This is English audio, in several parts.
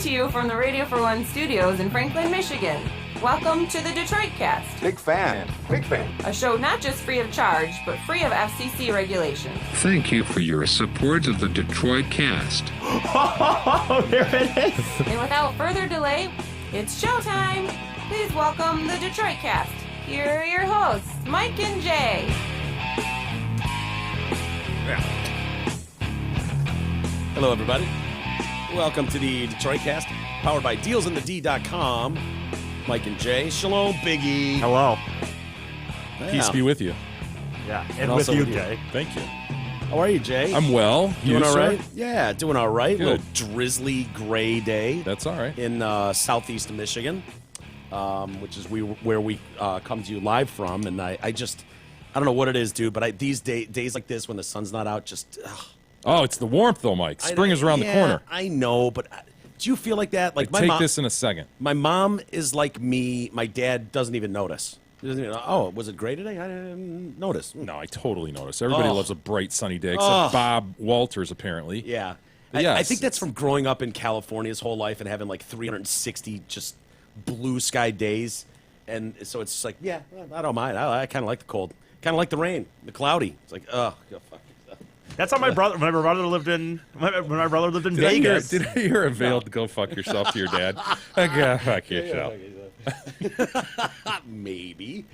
to you from the Radio for One studios in Franklin, Michigan. Welcome to the Detroit Cast. Big fan. A show not just free of charge, but free of FCC regulations. Thank you for your support of the Detroit Cast. Oh, there it is. And without further delay, it's showtime. Please welcome the Detroit Cast. Here are your hosts, Mike and Jay. Hello, everybody. Welcome to the Detroit Cast, powered by DealsInTheD.com. Mike and Jay. Shalom, Biggie. Hello. Yeah. Peace be with you. Yeah, and And with also you, with you. Jay. Thank you. How are you, Jay? I'm well. doing You, all sir? right. Yeah, doing all right. Good. Little drizzly gray day That's all right. in southeast Michigan, which is where we come to you live from. And I don't know what it is, dude, but these days like this when the sun's not out, just Oh, it's the warmth, though, Mike. Spring is around the corner. I know, but do you feel like that? Like my Take mom, this in a second. My mom is like me. My dad doesn't even notice. He doesn't even, oh, was it gray today? I didn't notice. No, I totally notice. Everybody Oh. loves a bright, sunny day, except Oh. Bob Walters, apparently. Yeah. But I yes. think that's from growing up in California his whole life and having like 360 just blue sky days. And so it's just like, yeah, I don't mind. I kind of like the cold. Kind of like the rain, the cloudy. It's like, oh, go fuck yourself. That's how my brother. When my brother lived in Did I Vegas. hear a veil to go fuck yourself to your dad? Go fuck yourself. Maybe.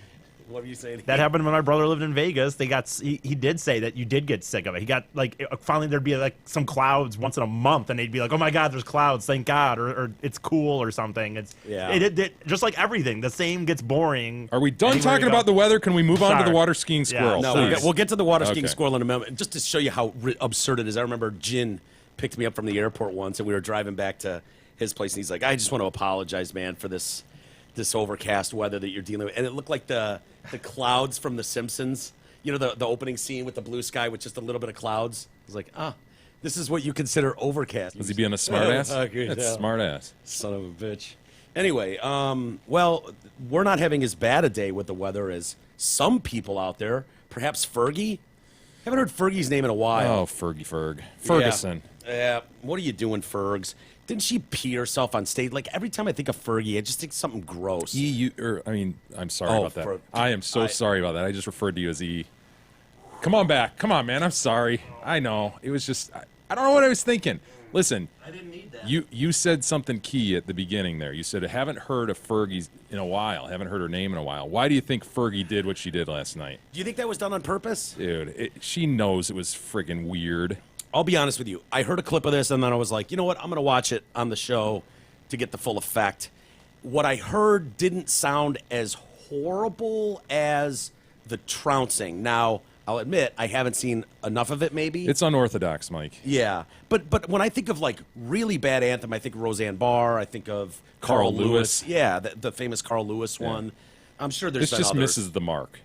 What are you saying? That happened when my brother lived in Vegas. He did say that you did get sick of it. He got like finally there'd be like some clouds once in a month, and they'd be like, "Oh my God, there's clouds! Thank God!" or "It's cool" or something. Yeah. It just like everything. The same gets boring. Are we done anywhere you talking go. about the weather? Can we move on to Sorry. the water skiing squirrel? No, please? we'll get to the water skiing Okay. squirrel in a moment. Just to show you how absurd it is, I remember Jin picked me up from the airport once, and we were driving back to his place, and he's like, "I just want to apologize, man, for this overcast weather that you're dealing with." And it looked like the clouds from The Simpsons. You know, the opening scene with the blue sky with just a little bit of clouds. It's like, this is what you consider overcast. Was he being a smartass? Okay, That's yeah. smartass. Son of a bitch. Anyway, well, we're not having as bad a day with the weather as some people out there. Perhaps Fergie? Haven't heard Fergie's name in a while. Oh, Fergie. Ferguson. Yeah. What are you doing, Fergs? Didn't she pee herself on stage? Like, every time I think of Fergie, I just think something gross. I'm sorry Oh, about that. I am so sorry about that. I just referred to you as E. Come on back. Come on, man. I'm sorry. I know. It was just, I don't know what I was thinking. Listen. I didn't need that. You said something key at the beginning there. You said, I haven't heard of Fergie's in a while. Haven't heard her name in a while. Why do you think Fergie did what she did last night? Do you think that was done on purpose? Dude, she knows it was friggin' weird. I'll be honest with you. I heard a clip of this, and then I was like, you know what? I'm going to watch it on the show to get the full effect. What I heard didn't sound as horrible as the trouncing. Now, I'll admit, I haven't seen enough of it, maybe. It's unorthodox, Mike. Yeah. But when I think of, like, really bad anthem, I think of Roseanne Barr. I think of Carl Lewis. Yeah, the famous Carl Lewis one. I'm sure there's This been just others. misses the mark.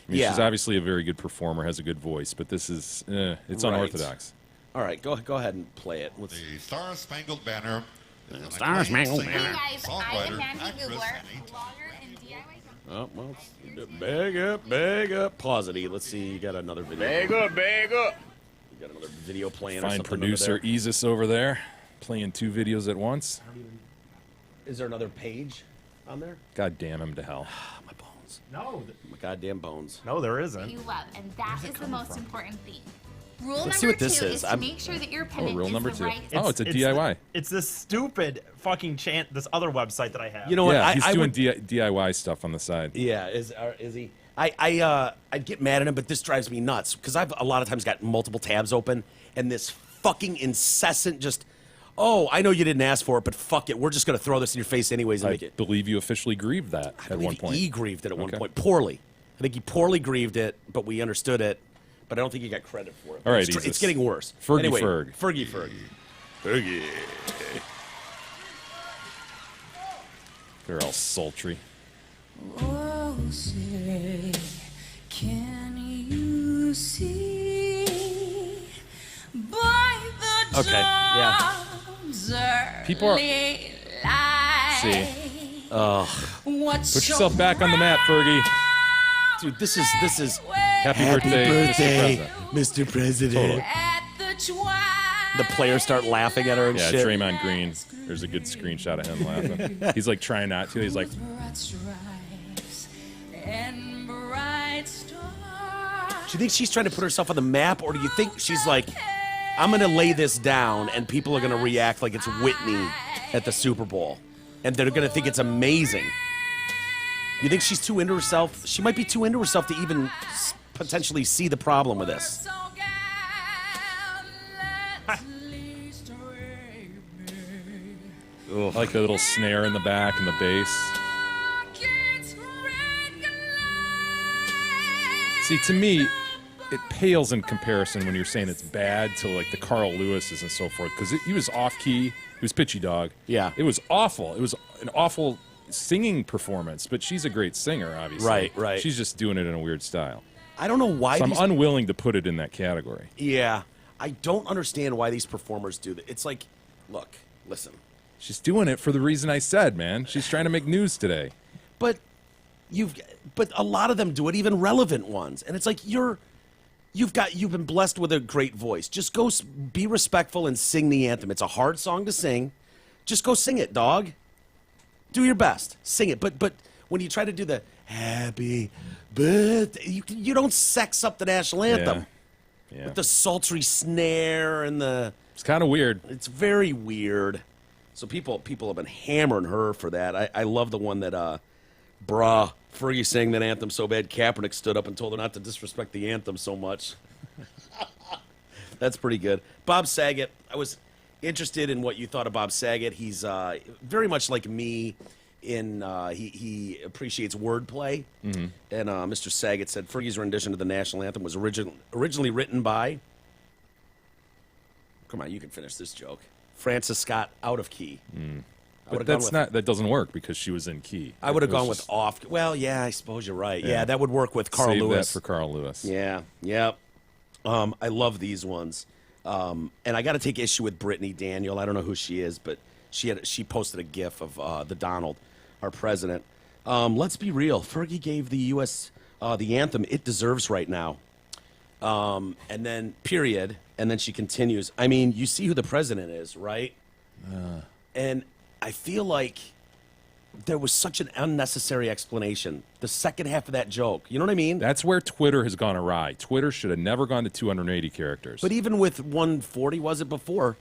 I mean, Yeah. she's obviously a very good performer, has a good voice, but this is, it's Right. unorthodox. All right, go ahead and play it. Let's The Star Spangled Banner. Star Spangled Singer, Banner. Hey guys, I'm a songwriter, handy actress, Googler, and blogger, and DIY company. Oh, well, bag up. Pause it, E. Let's see. You got another video. Bag up. You got another video playing or Fine something producer over there. Easus over there, playing two videos at once. Is there another page on there? God damn him to hell. My bones. No, My goddamn bones. no, there That isn't. you love, and that is the most important thing. Rule Let's see number what this 2 is. is to I'm- make sure that your pendant rule is number the 2. right Oh, it's a DIY. It's this stupid fucking this other website that I have. You know what? Yeah, he's I doing would, DIY stuff on the side. Yeah, is he? I'd get mad at him, but this drives me nuts because I've a lot of times got multiple tabs open, and this fucking incessant just, oh, I know you didn't ask for it, but fuck it, we're just gonna throw this in your face anyways and I make it. believe you officially grieved that I at believe one point. he grieved it at one Okay. point poorly. I think he poorly grieved it, but we understood it. But I don't think he got credit for it. All right, it's Jesus. getting worse. Fergie anyway, Ferg. Fergie. They're all sultry. Oh, say, can you see by the Okay, yeah. dawn's People are- early light See. what Put yourself back on the map, Fergie. Dude, this is Happy birthday, Mr. President. Mr. President. Totally. at the twilight The players start laughing at her and Yeah, shit. Draymond Green. There's a good screenshot of him laughing. He's like trying not to. He's like, Bright stripes and bright stars. Do you think she's trying to put herself on the map, or do you think she's like, I'm going to lay this down and people are going to react like it's Whitney at the Super Bowl, and they're going to think it's amazing? You think she's too into herself? She might be too into herself to even potentially see the problem with this. So gal, let's least away me. I like the little snare in the back and the bass. Kids red See, to me, it pales in comparison when you're saying it's bad to like the Carl Lewis's and so forth, because he was off key. He was pitchy dog. Yeah. It was awful. It was an awful singing performance, but she's a great singer, obviously. Right. She's just doing it in a weird style. I don't know why So I'm these... unwilling to put it in that category. Yeah. I don't understand why these performers do that. It's like, look, listen. She's doing it for the reason I said, man. She's trying to make news today. But a lot of them do it, even relevant ones. And it's like you've been blessed with a great voice. Just go be respectful and sing the anthem. It's a hard song to sing. Just go sing it, dog. Do your best. Sing it. But when you try to do the happy birthday, you don't sex up the national anthem. Yeah. With the sultry snare and the... It's kind of weird. It's very weird. So people have been hammering her for that. I love the one that, bruh, Fergie sang that anthem so bad, Kaepernick stood up and told her not to disrespect the anthem so much. That's pretty good. Bob Saget, I was interested in what you thought of Bob Saget. He's very much like me in he appreciates wordplay. Mm-hmm. And Mr. Saget said Fergie's rendition of the national anthem was originally written by... Come on, you can finish this joke. Francis Scott out of key. But that doesn't work because she was in key. I would have It was gone with just- off. Well, yeah, I suppose you're right. Yeah, Yeah. that would work with Carl Save Lewis. that for Carl Lewis. Yeah. I love these ones. And I got to take issue with Brittany Daniel. I don't know who she is, but she posted a GIF of the Donald, our president. Let's be real. Fergie gave the U.S. The anthem it deserves right now. And then period. And then she continues. I mean, you see who the president is, right? And I feel like there was such an unnecessary explanation. The second half of that joke. You know what I mean? That's where Twitter has gone awry. Twitter should have never gone to 280 characters. But even with 140, was it before?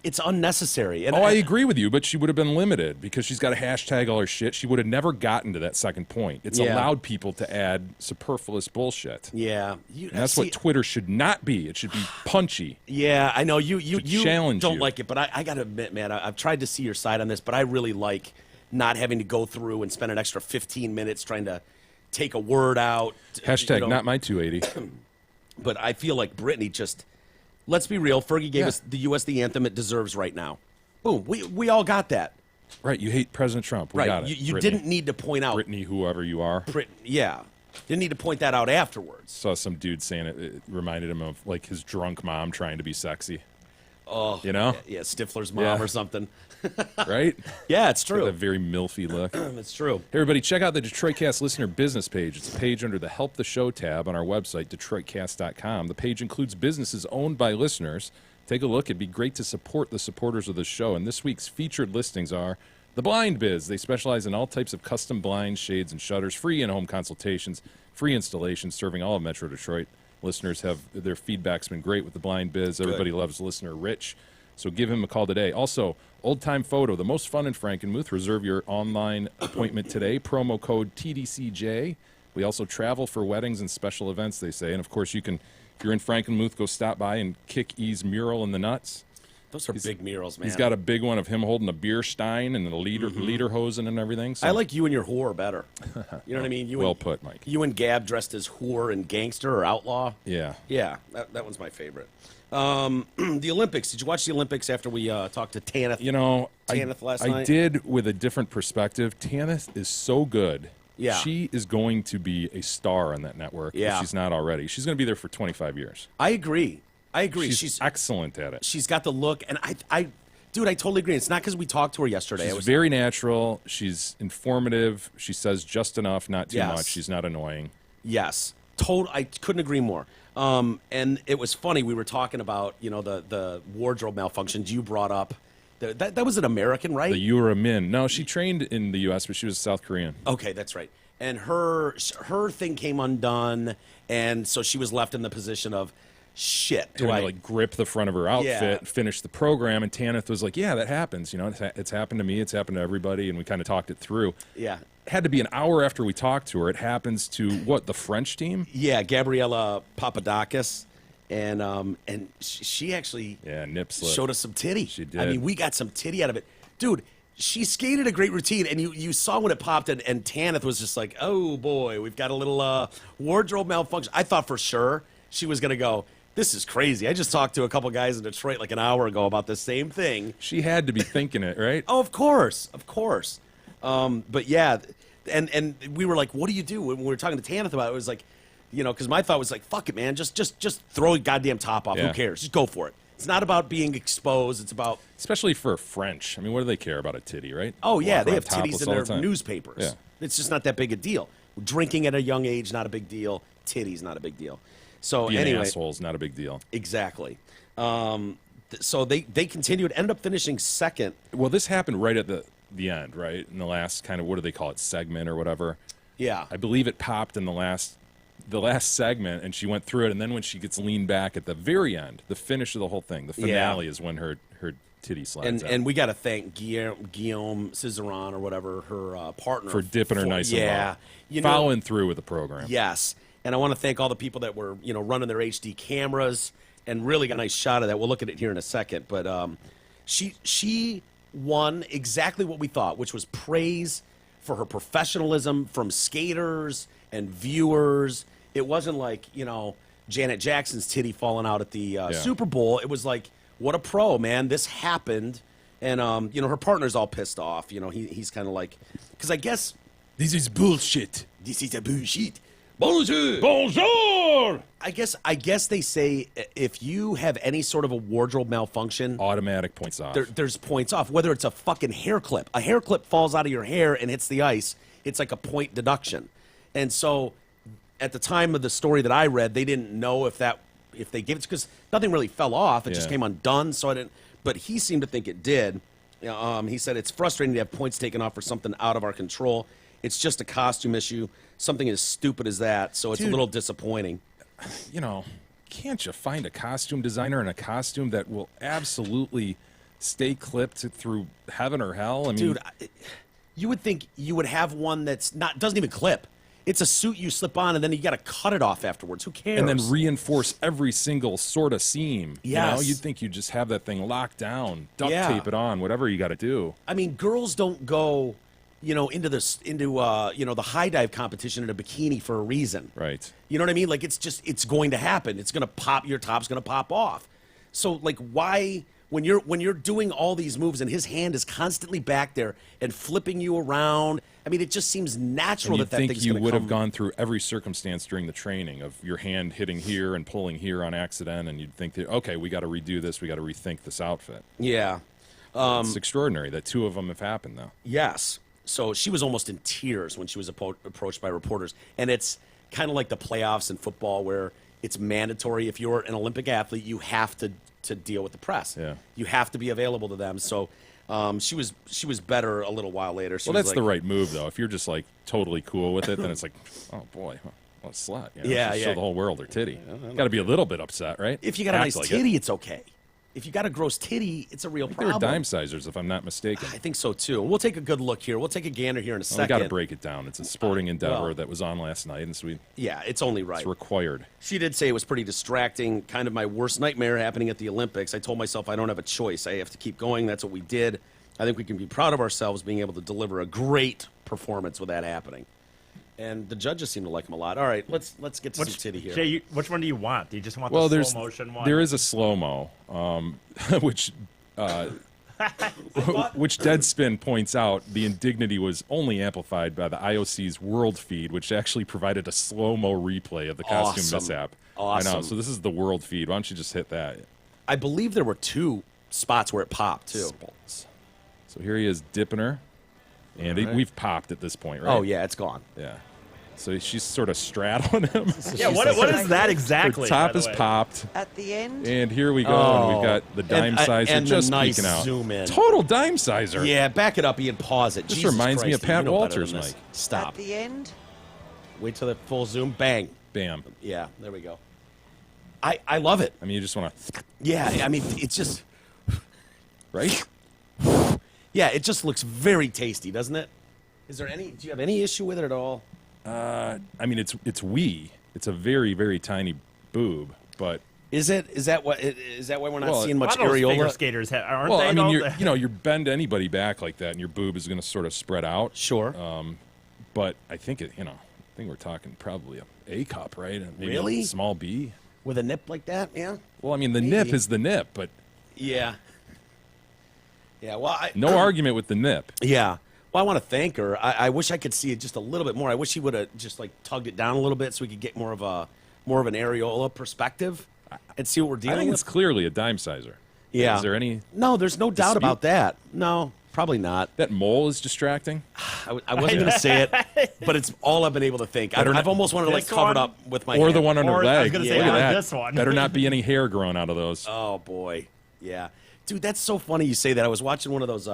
It's unnecessary. And I agree with you, but she would have been limited because she's got a hashtag all her shit. She would have never gotten to that second point. It's Yeah. allowed people to add superfluous bullshit. Yeah. And that's what Twitter should not be. It should be punchy. Yeah, I know you challenge don't you. like it, but I got to admit, man, I've tried to see your side on this, but I really like not having to go through and spend an extra 15 minutes trying to take a word out. Hashtag not my 280. But I feel like Brittany just... Let's be real. Fergie gave us the U.S. the anthem it deserves right now. Boom. We all got that. Right. You hate President Trump. We got it. You Brittany. didn't need to point out... Brittany, whoever you are. Yeah. Didn't need to point that out afterwards. Saw some dude saying it reminded him of like his drunk mom trying to be sexy. Oh. You know? Yeah, Stifler's mom Yeah. or something. Right? Yeah, it's Got true. that very milfy look. It's true. Hey, everybody, check out the DetroitCast listener business page. It's a page under the Help the Show tab on our website, DetroitCast.com. The page includes businesses owned by listeners. Take a look. It'd be great to support the supporters of the show. And this week's featured listings are The Blind Biz. They specialize in all types of custom blinds, shades, and shutters, free in-home consultations, free installations, serving all of Metro Detroit. Listeners have their feedback's been great with The Blind Biz. Everybody loves listener Rich. So give him a call today. Also, Old Time Photo, the most fun in Frankenmuth. Reserve your online appointment today. Promo code TDCJ. We also travel for weddings and special events, they say. And, of course, you can, if you're in Frankenmuth, go stop by and kick E's mural in the nuts. Those are big murals, man. He's got a big one of him holding a beer stein and a leader hosen and everything. So. I like you and your whore better. You know what I mean? Well put, Mike. You and Gab dressed as whore and gangster or outlaw. Yeah. Yeah, that one's my favorite. The Olympics. Did you watch the Olympics after we talked to Tanith? You know, Tanith last I night? did with a different perspective. Tanith is so good. Yeah. She is going to be a star on that network. If Yeah. she's not already. She's going to be there for 25 years. I agree. She's excellent at it. She's got the look, and dude, I totally agree. It's not because we talked to her yesterday. She's very natural. She's informative. She says just enough, not too Yes. much. She's not annoying. Yes, I couldn't agree more. And it was funny. We were talking about the wardrobe malfunctions you brought up, That was an American, right? The Yura Min. No, she trained in the U.S., but she was South Korean. Okay, that's right. And her thing came undone, and so she was left in the position of, shit. Do Having I to, like, grip the front of her outfit, Yeah. finish the program, and Tanith was like, yeah, that happens. You know, it's happened to me, it's happened to everybody, and we kind of talked it through. Yeah. It had to be an hour after we talked to her. It happens to, what, the French team? Yeah, Gabriella Papadakis, and she actually Yeah, nip slip. showed us some titty. She did. I mean, we got some titty out of it, dude. She skated a great routine, and you saw when it popped, and Tanith was just like, oh boy, we've got a little wardrobe malfunction. I thought for sure she was gonna go, this is crazy. I just talked to a couple guys in Detroit like an hour ago about the same thing. She had to be thinking it, right? Oh, of course. But yeah, and we were like, what do you do? When we were talking to Tanith about it, it was like, you know, because my thought was like, fuck it, man, just throw a goddamn top off. Yeah. Who cares? Just go for it. It's not about being exposed. It's about, Especially for French. I mean, what do they care about a titty, right? oh yeah, Walk they around have titties topless in all their the time. newspapers. Yeah. It's just not that big a deal. Drinking at a young age, not a big deal. Titties, not a big deal. So Being anyway, assholes, not a big deal. exactly. So they continued, ended up finishing second. Well, this happened right at the end, right? In the last kind of, what do they call it, segment or whatever. Yeah. I believe it popped in the last segment, and she went through it, and then when she gets leaned back at the very end, the finish of the whole thing, the finale is when her titty slides out. And we got to thank Guillaume Cizeron or whatever, her partner. For dipping her nice and yeah, low. you know, Following through with the program. Yes, and I want to thank all the people that were, you know, running their HD cameras and really got a nice shot of that. We'll look at it here in a second, but she won exactly what we thought, which was praise for her professionalism from skaters and viewers. It wasn't like, you know, Janet Jackson's titty falling out at the Super Bowl. It was like, what a pro, man. This happened. And, you know, her partner's all pissed off. You know, he's kind of like, because I guess This is bullshit. this is a bullshit. Bonjour. Bonjour! I guess they say if you have any sort of a wardrobe malfunction, Automatic points off. there's points off. Whether it's a fucking hair clip. A hair clip falls out of your hair and hits the ice, it's like a point deduction. And so at the time of the story that I read, they didn't know if they gave it, because nothing really fell off. It just Yeah. came undone. So I didn't. But he seemed to think it did. He said it's frustrating to have points taken off for something out of our control. It's just a costume issue, something as stupid as that. So it's a Dude. little disappointing. You know, can't you find a costume designer in a costume that will absolutely stay clipped through heaven or hell? I mean, Dude, you would think you would have one that's doesn't even clip. It's a suit you slip on, and then you got to cut it off afterwards. Who cares? and then reinforce every single sort of seam. You know, Yes. you'd think you'd just have that thing locked down, duct Yeah. tape it on, whatever you got to do. I mean, girls don't go, you know, into the high dive competition in a bikini for a reason. Right. You know what I mean? Like, it's going to happen. It's going to pop. Your top's going to pop off. So, like, why, when you're doing all these moves and his hand is constantly back there and flipping you around, I mean, it just seems natural And that you'd that think thing's you going to would come. have gone through every circumstance during the training of your hand hitting here and pulling here on accident, and you'd think that, okay, we got to redo this, we got to rethink this outfit. Yeah. It's extraordinary that two of them have happened, though. Yes. So she was almost in tears when she was approached by reporters. And it's kind of like the playoffs in football where it's mandatory. If you're an Olympic athlete, you have to deal with the press. Yeah. You have to be available to them. So she was better a little while later. She Well, was that's like, the right move, though. If you're just like totally cool with it, then it's like, oh boy, what a slut. You know, Yeah, just yeah. show the whole world their titty. Got to be a little bit upset, right? If you got a Act nice like titty, it's okay. If you got a gross titty, it's a real They problem. were dime sizers, if I'm not mistaken. I think so too. We'll take a good look here. We'll take a gander here in a Well, we second. got to break it down. It's a sporting endeavor well. that was on last night, and so Yeah, it's only right. it's required. She did say it was pretty distracting, kind of my worst nightmare happening at the Olympics. I told myself I don't have a choice. I have to keep going. That's what we did. I think we can be proud of ourselves being able to deliver a great performance with that happening. And the judges seem to like him a lot. All right, let's get to some titty here. Jay, which one do you want? Do you just want Well, the there's slow motion one? there is a slow mo, which which Deadspin points out the indignity was only amplified by the IOC's World Feed, which actually provided a slow mo replay of the costume Awesome. mishap. I Awesome. know. So this is the World Feed. Why don't you just hit that? I believe there were 2 spots where it popped too. Spots. So here he is dipping her, and we've popped at this point, right? Oh yeah, it's gone. Yeah. So she's sort of straddling him. Yeah, what is that exactly? Her top by the is way? popped. At the end, And here we go. And we've got the dime sizer and just the nice peeking out. zoom in. Total dime sizer. Yeah, back it up, Ian. Pause it. This Jesus reminds me Christ, of Pat you know better Walters, than this. Mike. Stop. at the end, Wait till the full zoom. Bang. Bam. Yeah, there we go. I love it. I mean, you just want to, Yeah, I mean, it's just, right? yeah, it just looks very tasty, doesn't it? Do you have any issue with it at all? I mean, it's wee. It's a very, very tiny boob, but Is that why we're not Well, seeing A much lot of those figure areola? skaters aren't well, they? I mean, though? you bend anybody back like that, and your boob is going to sort of spread out. Sure. But I think I think we're talking probably a cup, right? And maybe Really? a small B. With a nip like that, yeah. Well, I mean, the Maybe. nip is the nip, but Yeah. Yeah. Well, no argument with the nip. Yeah. Well, I want to thank her. I wish I could see it just a little bit more. I wish he would have just like tugged it down a little bit so we could get more of an areola perspective and see what we're I dealing think with. it's clearly a dime sizer. Yeah. Is there any? No, there's no doubt dispute? about that. No, probably not. That mole is distracting. I wasn't going to say it, but it's all I've been able to think. I've almost wanted to like This cover it one? up with my Or hand. the one on her Or I was leg. gonna Look say, at or that. this one. Better not be any hair growing out of those. Oh boy, yeah, dude, that's so funny you say that. I was watching one of those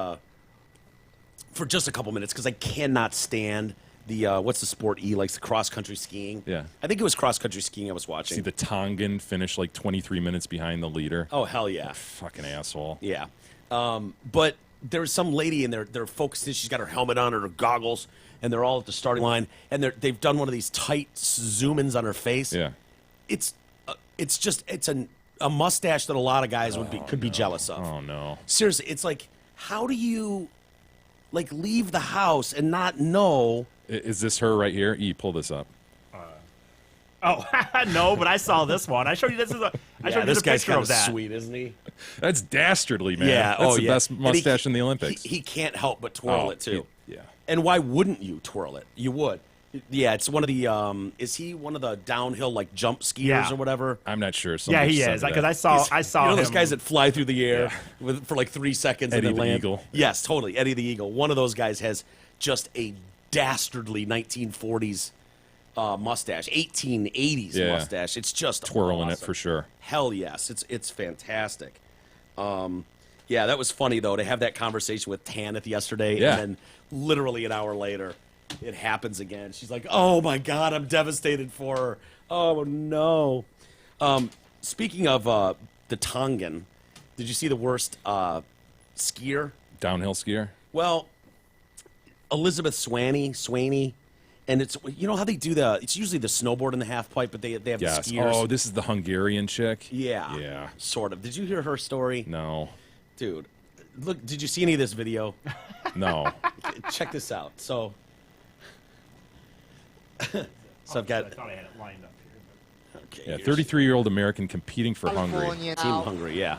for just a couple minutes because I cannot stand the what's the sport E likes, the cross country skiing. Yeah. I think it was cross country skiing I was watching. See the Tongan finish like 23 minutes behind the leader. Oh hell yeah, Fucking asshole. yeah. But there's some lady in there. They're focused. She's got her helmet on, her goggles, and they're all at the starting line. And they've done one of these tight zoom-ins on her face. Yeah. It's a mustache that a lot of guys could be jealous of. Oh no. Seriously, it's like, how do you like leave the house and not know? Is this her right here? E, pull this up. Oh no, but I saw this one. I showed you this. I showed you this a guy's picture kind of that. sweet, isn't he? That's dastardly, man. Yeah. That's oh, the yeah. best And he- mustache in the Olympics. He can't help but twirl Oh, it too. Yeah. And why wouldn't you twirl it? You would. Yeah, it's one of the. Is he one of the downhill like jump skiers Yeah. or whatever? I'm not sure. Yeah, Somebody he said is that. because I saw you know him. those guys that fly through the air Yeah. for like 3 seconds Eddie and the then land. Eagle. Yes, totally. Eddie the Eagle. One of those guys has just a dastardly 1940s mustache, 1880s Yeah. mustache. It's just twirling it awesome. for sure. Hell yes, it's fantastic. Yeah, that was funny though to have that conversation with Tanith yesterday, Yeah. and then literally an hour later, it happens again. She's like, "Oh my god, I'm devastated for her. Oh no." Speaking of the Tongan, did you see the worst skier? Downhill skier. Well, Elizabeth Swaney, and it's how they do it's usually the snowboard in the half pipe, but they have Yes. the skiers. Oh, this is the Hungarian chick. Yeah. Yeah. Sort of. Did you hear her story? No. Dude, look, did you see any of this video? No. Check this out. So I've got I thought I had it lined up here. okay. Yeah. here's 33-year-old American competing for Hungary. California Team now, Hungary, yeah.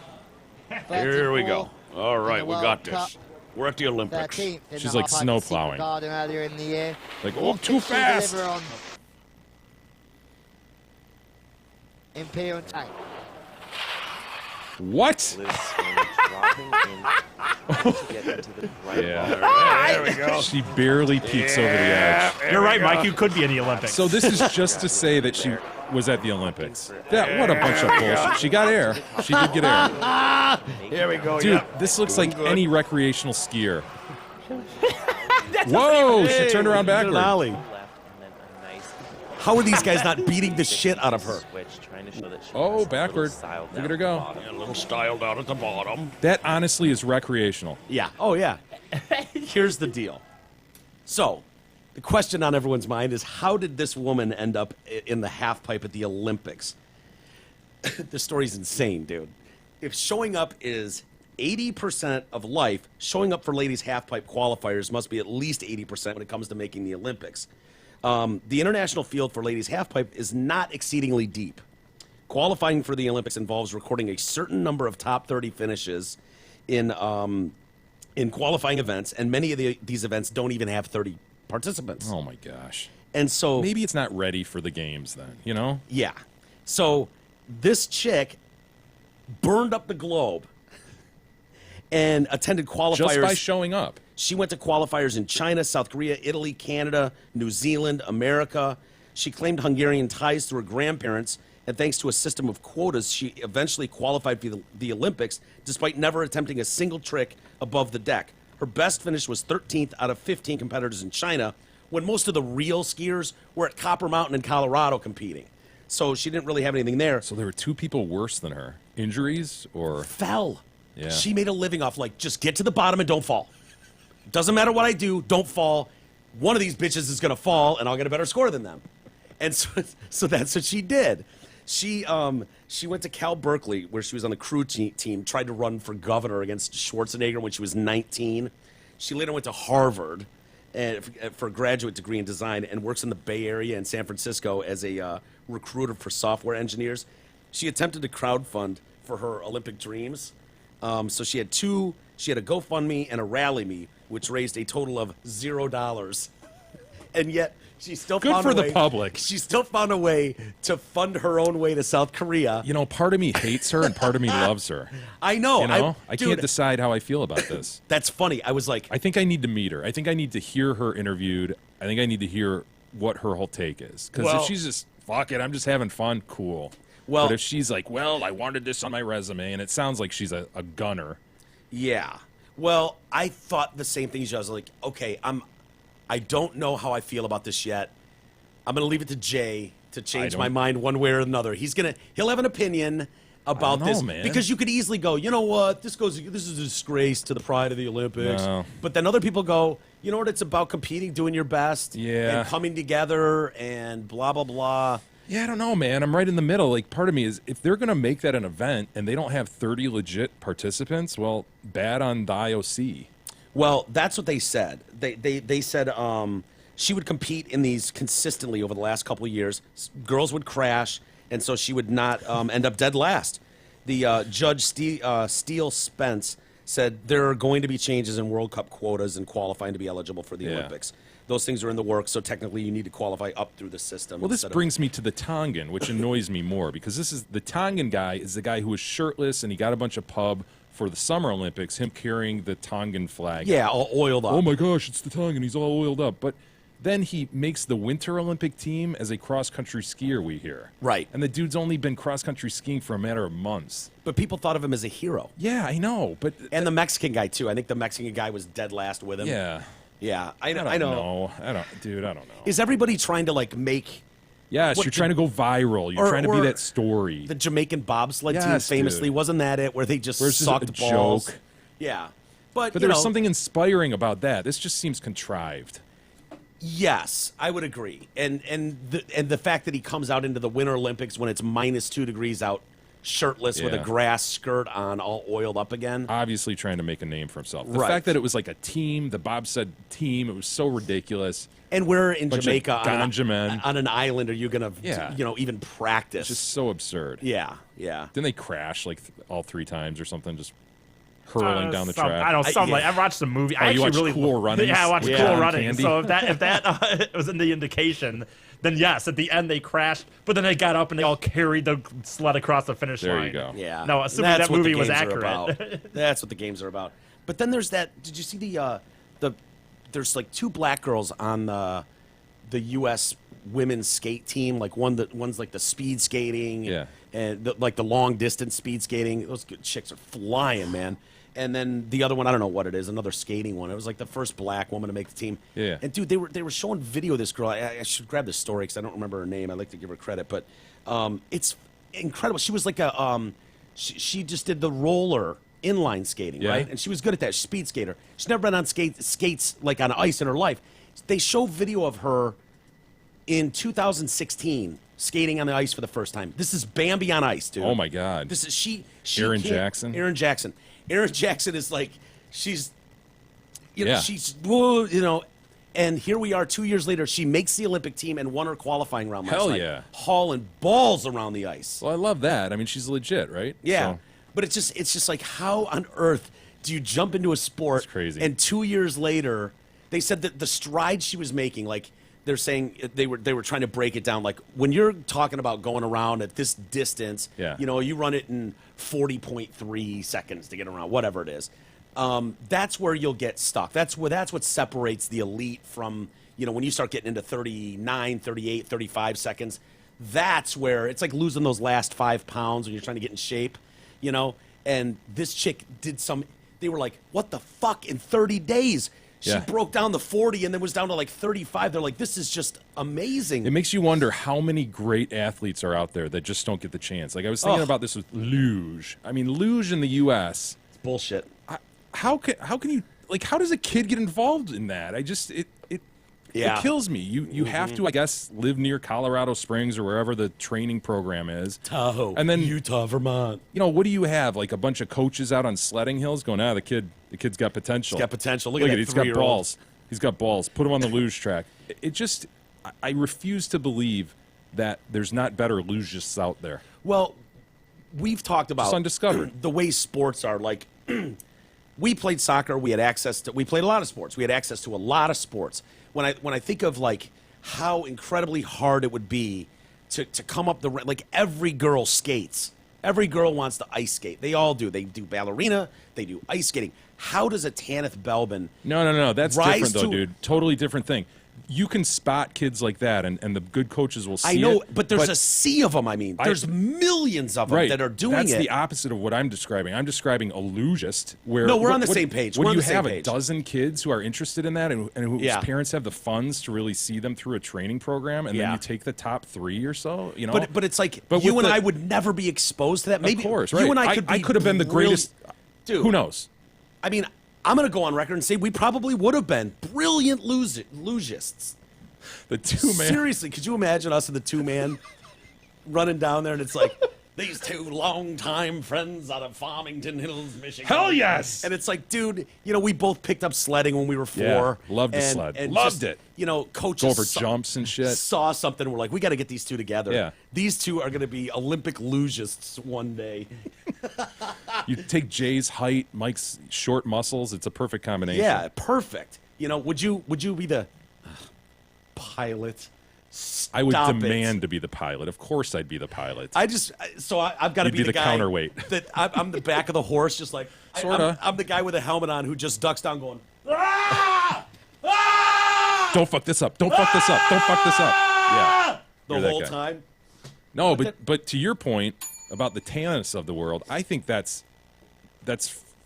34 Here we go. All in right, the we World got Cup, this. We're at the Olympics. 13th in She's the like half-pipe snow secret plowing. garden earlier in the year. Like, oh, too She'll fast. deliver on Imperial Tank. What? Yeah. There we go. She barely peeks over the edge. You're right, Mike. You could be in the Olympics. So this is just to say that she was at the Olympics. What a bunch of bullshit. She got air. She did get air. Here we go. Dude, this looks like any recreational skier. Whoa, she turned around backward. How are these guys not beating the shit out of her? Oh, backward. Look at her go. A little styled out at the bottom. That honestly is recreational. Yeah. Oh, yeah. Here's the deal. So, the question on everyone's mind is how did this woman end up in the half pipe at the Olympics? This story's insane, dude. If showing up is 80% of life, showing up for ladies half pipe qualifiers must be at least 80% when it comes to making the Olympics. The international field for ladies half pipe is not exceedingly deep. Qualifying for the Olympics involves recording a certain number of top 30 finishes in qualifying events, and many of these events don't even have 30 participants. Oh my gosh. And so Maybe it's not ready for the games then, you know? yeah. So this chick burned up the globe and attended qualifiers. Just by showing up. She went to qualifiers in China, South Korea, Italy, Canada, New Zealand, America. She claimed Hungarian ties through her grandparents, and thanks to a system of quotas, she eventually qualified for the Olympics, despite never attempting a single trick above the deck. Her best finish was 13th out of 15 competitors in China, when most of the real skiers were at Copper Mountain in Colorado competing. So she didn't really have anything there. So there were two people worse than her. Injuries or... Fell. Yeah. She made a living off, like, just get to the bottom and don't fall. Doesn't matter what I do, don't fall. One of these bitches is going to fall, and I'll get a better score than them. And so that's what she did. She went to Cal Berkeley, where she was on the crew team, tried to run for governor against Schwarzenegger when she was 19. She later went to Harvard for a graduate degree in design and works in the Bay Area and San Francisco as a recruiter for software engineers. She attempted to crowdfund for her Olympic dreams. So she had a GoFundMe and a Rally Me, which raised a total of $0. And yet she still Good found for a the way, public. She still found a way to fund her own way to South Korea. You know, part of me hates her and part of me loves her. I know. You know? I dude, can't decide how I feel about this. That's funny. I was like, I think I need to meet her. I think I need to hear her interviewed. I think I need to hear what her whole take is. Because Well- if she's just, fuck it, I'm just having fun, cool. Well- but if she's like, well, I wanted this on my resume, and it sounds like she's a gunner. yeah. Well, I thought the same thing as you. I was like, okay, I don't know how I feel about this yet. I'm going to leave it to Jay to change my mind one way or another. He'll have an opinion about I don't know, this, man. because you could easily go, you know what, this is a disgrace to the pride of the Olympics. No. But then other people go, you know what, it's about competing, doing your best, Yeah. and coming together, and blah blah blah. Yeah, I don't know, man. I'm right in the middle. Like, part of me is, if they're going to make that an event and they don't have 30 legit participants, well, bad on the IOC. Well, that's what they said. They said she would compete in these consistently over the last couple of years. Girls would crash, and so she would not end up dead last. The Judge Steele Spence said there are going to be changes in World Cup quotas and qualifying to be eligible for the Yeah. Olympics. Those things are in the works, so technically you need to qualify up through the system. Well, this instead of- brings me to the Tongan, which annoys me more, because the Tongan guy is the guy who was shirtless and he got a bunch of pub for the Summer Olympics, him carrying the Tongan flag. Yeah, all oiled up. Oh my gosh, it's the Tongan. He's all oiled up. But then he makes the Winter Olympic team as a cross-country skier, we hear. Right. And the dude's only been cross-country skiing for a matter of months. But people thought of him as a hero. Yeah, I know, but... And the Mexican guy, too. I think the Mexican guy was dead last with him. Yeah. Yeah, I I know. don't know. Is everybody trying to, like, make Yes, What you're the- trying to go viral. You're or- trying to be or that story. the Jamaican bobsled team Yes, famously? dude. Wasn't that it? Where they just Where's this sucked a balls? joke? Yeah. But But you there's know, something inspiring about that. This just seems contrived. Yes, I would agree. And the fact that he comes out into the Winter Olympics when it's -2 degrees out, shirtless with a Yeah. grass skirt on, all oiled up again. Obviously trying to make a name for himself. The Right. fact that it was like a team, the bobsled team, it was so ridiculous. And where in Bunch of Jamaica ganja men. on an island are you gonna, Yeah. even practice? It's just so absurd. yeah. Didn't they crash like all 3 times or something, just hurling down the Some- track? I don't know. Some yeah. like I watched the movie. I you actually watched really Cool Runnings? Yeah, I watched Yeah. Cool Running. Candy? So if that was in the indication, then yes, at the end they crashed, but then they got up and they all carried the sled across the finish There line. you go. Yeah. No, assuming That's that what the movie was games are accurate. about. That's what the games are about. But then there's that. Did you see the there's like 2 black girls on the U.S. women's skate team. Like one's like the speed skating. Yeah. And like the long distance speed skating. Those good chicks are flying, man. And then the other one, I don't know what it is, another skating one. It was like the first black woman to make the team. Yeah. And dude, they were showing video of this girl. I should grab this story because I don't remember her name. I'd like to give her credit, but it's incredible. She was like a she just did the roller inline skating, Yeah. right? And she was good at that. She's a speed skater. She's never been on skates like on ice in her life. They show video of her in 2016 skating on the ice for the first time. This is Bambi on ice, dude. Oh my God. This is she Erin can't- Jackson? Erin Jackson. Erin Jackson is like she's Yeah. she's whoa, and here we are 2 years later. She makes the Olympic team and won her qualifying round last Hell night, yeah. hauling balls around the ice. Well, I love that. I mean, she's legit, right? Yeah, So- but it's just like, how on earth do you jump into a sport? It's crazy. And 2 years later, they said that the strides she was making, like they're saying they were trying to break it down. Like when you're talking about going around at this distance, Yeah. you run it in 40.3 seconds to get around, whatever it is. that's where you'll get stuck. That's what separates the elite from, when you start getting into 39, 38, 35 seconds. That's where it's like losing those last 5 pounds when you're trying to get in shape, And this chick did they were like, what the fuck, in 30 days? She broke down the 40 and then was down to like 35. They're like, this is just amazing. It makes you wonder how many great athletes are out there that just don't get the chance. Like I was thinking about this with luge. I mean, luge in the U.S. It's bullshit. How can you, like, how does a kid get involved in that? It kills me. You have to, I guess, live near Colorado Springs or wherever the training program is. Tahoe, and then Utah, Vermont. What do you have? Like a bunch of coaches out on sledding hills going, the kid's got potential. He's got potential. Look at that it. He's got 3-year-old. balls. He's got balls. Put him on the luge track. I refuse to believe that there's not better lugists out there. Well, we've talked about Just undiscovered. The way sports are. Like, we played soccer. We played a lot of sports. We had access to a lot of sports. When I think of like how incredibly hard it would be to come up like every girl skates. Every girl wants to ice skate. They all do. They do ballerina. They do ice skating. How does a Tanith Belbin? No. That's rise different though, dude. Totally different thing. You can spot kids like that, and the good coaches will see it. I know, but there's a sea of them. I mean, there's millions of them that are doing That's it. the opposite of what I'm describing. I'm describing a lugist. No, we're on the same page. What We're do on you the same have? page. A dozen kids who are interested in that, and whose parents have the funds to really see them through a training program, and then you take the top 3 or so. But it's like But you with and the- I would never be exposed to that. Maybe of course, right? you and I could have been the greatest. Dude, Who knows? I mean, I'm going to go on record and say we probably would have been brilliant lugists. The 2-man. Seriously, could you imagine us in the 2-man running down there and it's like, these 2 longtime friends out of Farmington Hills, Michigan. Hell yes! And it's like, dude, we both picked up sledding when we were 4. Yeah, loved to sled. And Loved just, it. Coaches Go over jumps and shit. saw something. We're like, we got to get these 2 together. Yeah. These 2 are going to be Olympic lugists one day. You take Jay's height, Mike's short muscles. It's a perfect combination. Yeah, perfect. Would you be the pilot? I would Stop demand it. to be the pilot. Of course, I'd be the pilot. I've got to You'd be the guy counterweight. That I'm the back of the horse, just like Sorta. I'm the guy with a helmet on who just ducks down, going, ah! Ah! Don't fuck this up. Don't fuck this up. Don't fuck this up. Yeah. The You're that whole guy. time. No, but to your point about the Tannis of the world, I think that's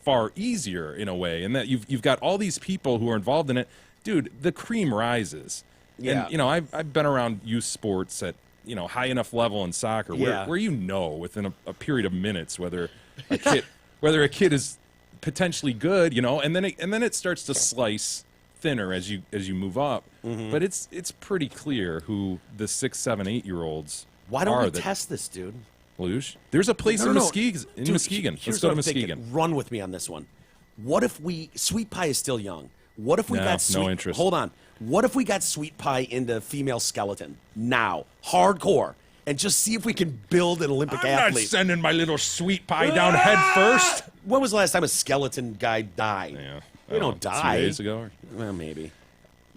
far easier in a way, in that you've got all these people who are involved in it. Dude, the cream rises. Yeah. And, I've been around youth sports at, high enough level in soccer where within a period of minutes whether a kid is potentially good, and then it starts to slice thinner as you move up. Mm-hmm. But it's pretty clear who the 6, 7, 8-year-olds Why don't are we that test this, dude? luge. There's a place in Muskegon. Dude, Muskegon. here's Let's go what to I'm Muskegon. thinking. Run with me on this one. What if Sweet Pie is still young. What if we No, got no Sweet interest. Hold on. What if we got Sweet Pie into female skeleton now, hardcore, and just see if we can build an Olympic athlete? sending my little sweet pie down head first. When was the last time a skeleton guy died? Yeah, We don't die. 2 days ago. Well, maybe.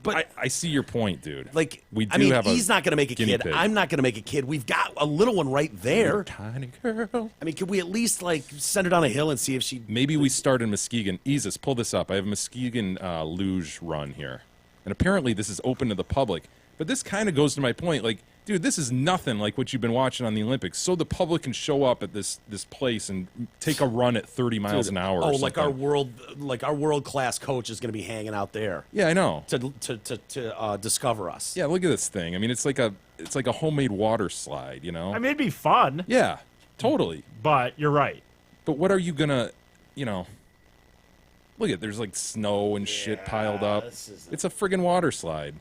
But I see your point, dude. like, we do I mean, have a he's not going to make a guinea kid. pig. I'm not going to make a kid. We've got a little one right there. Tiny girl. I mean, could we at least like send her down a hill and see if she? Maybe we start in Muskegon. Isis, pull this up. I have a Muskegon luge run here. And apparently this is open to the public. But this kind of goes to my point. Like, dude, this is nothing like what you've been watching on the Olympics. So the public can show up at this place and take a run at 30 miles an hour. Oh, or like something. our world class coach is going to be hanging out there Yeah, I know. to discover us. Yeah, look at this thing. I mean, it's like a homemade water slide, I mean, it'd be fun, Yeah, totally. but you're right. But what are you gonna, look at there's like snow and shit piled up. It's a friggin' water slide.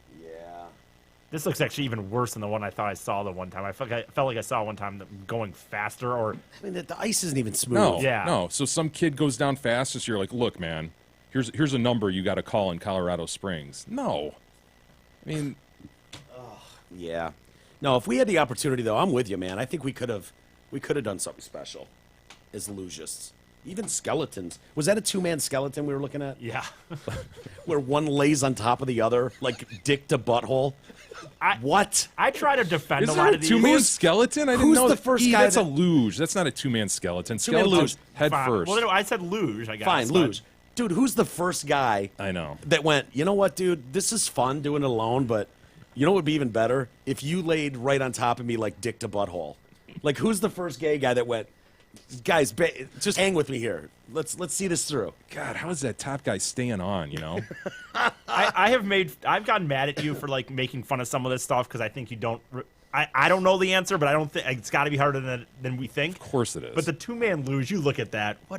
This looks actually even worse than the one I thought I saw the one time. I felt like I saw one time going faster or... I mean, the ice isn't even smooth. No, Yeah. no. So some kid goes down fastest. You're like, look, man, here's a number you got to call in Colorado Springs. No, I mean, Yeah. No, if we had the opportunity, though, I'm with you, man. I think we could have done something special as lugists. Even skeletons. Was that a 2-man skeleton we were looking at? Yeah. Where one lays on top of the other, like dick to butthole? What? I try to defend is a there lot a of these. 2-man skeleton? I didn't who's know the that. first guy That's a that- luge. That's not a 2-man skeleton. Two-man Skeleton luge. head Fine. first. Well, I said luge, I guess. Fine, but- luge. dude, who's the first guy I know. that went, you know what, dude, this is fun doing it alone, but you know what would be even better? If you laid right on top of me like dick to butthole. Like, who's the first gay guy that went, guys, just hang with me here. Let's see this through. God, how is that top guy staying on, you know? I've gotten mad at you for like making fun of some of this stuff because I think you don't. I don't know the answer, but I don't think it's got to be harder than we think. Of course it is. But the 2-man luge, you look at that. Why,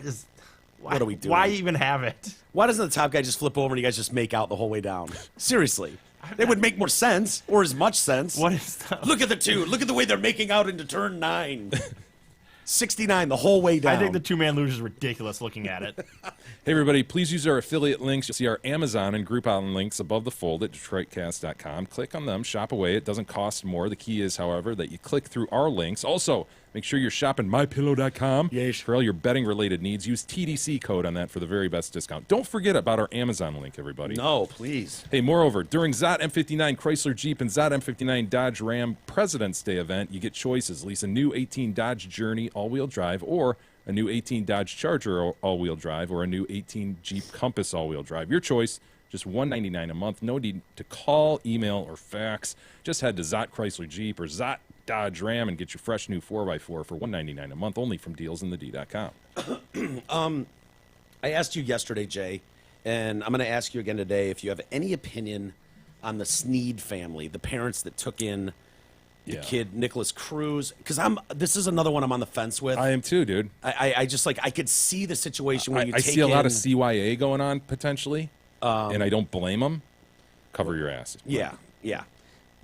What are we doing? Why even have it? Why doesn't the top guy just flip over and you guys just make out the whole way down? Seriously. It would make more sense, or as much sense. What is that? Look at the two. Look at the way they're making out into turn 9. 69 the whole way down. I think the 2-man luge is ridiculous looking at it. Hey, everybody, please use our affiliate links. You'll see our Amazon and Groupon links above the fold at DetroitCast.com. Click on them, shop away. It doesn't cost more. The key is, however, that you click through our links. Also, make sure you're shopping MyPillow.com for all your betting-related needs. Use TDC code on that for the very best discount. Don't forget about our Amazon link, everybody. No, please. Hey, moreover, during ZOT M59 Chrysler Jeep and ZOT M59 Dodge Ram President's Day event, you get choices. Lease a new 18 Dodge Journey all-wheel drive or a new 18 Dodge Charger all-wheel drive or a new 18 Jeep Compass all-wheel drive. Your choice, just $199 a month. No need to call, email, or fax. Just head to ZOT Chrysler Jeep or ZOT Dodge Ram and get your fresh new 4x4 for $199 a month only from dealsinthed.com. I asked you yesterday, Jay, and I'm going to ask you again today if you have any opinion on the Sneed family, the parents that took in the kid Nicholas Cruz, because this is another one I'm on the fence with. I am too, dude. I just like I could see the situation where you I take see a lot in- of CYA going on potentially, and I don't blame them. Cover your ass. Yeah.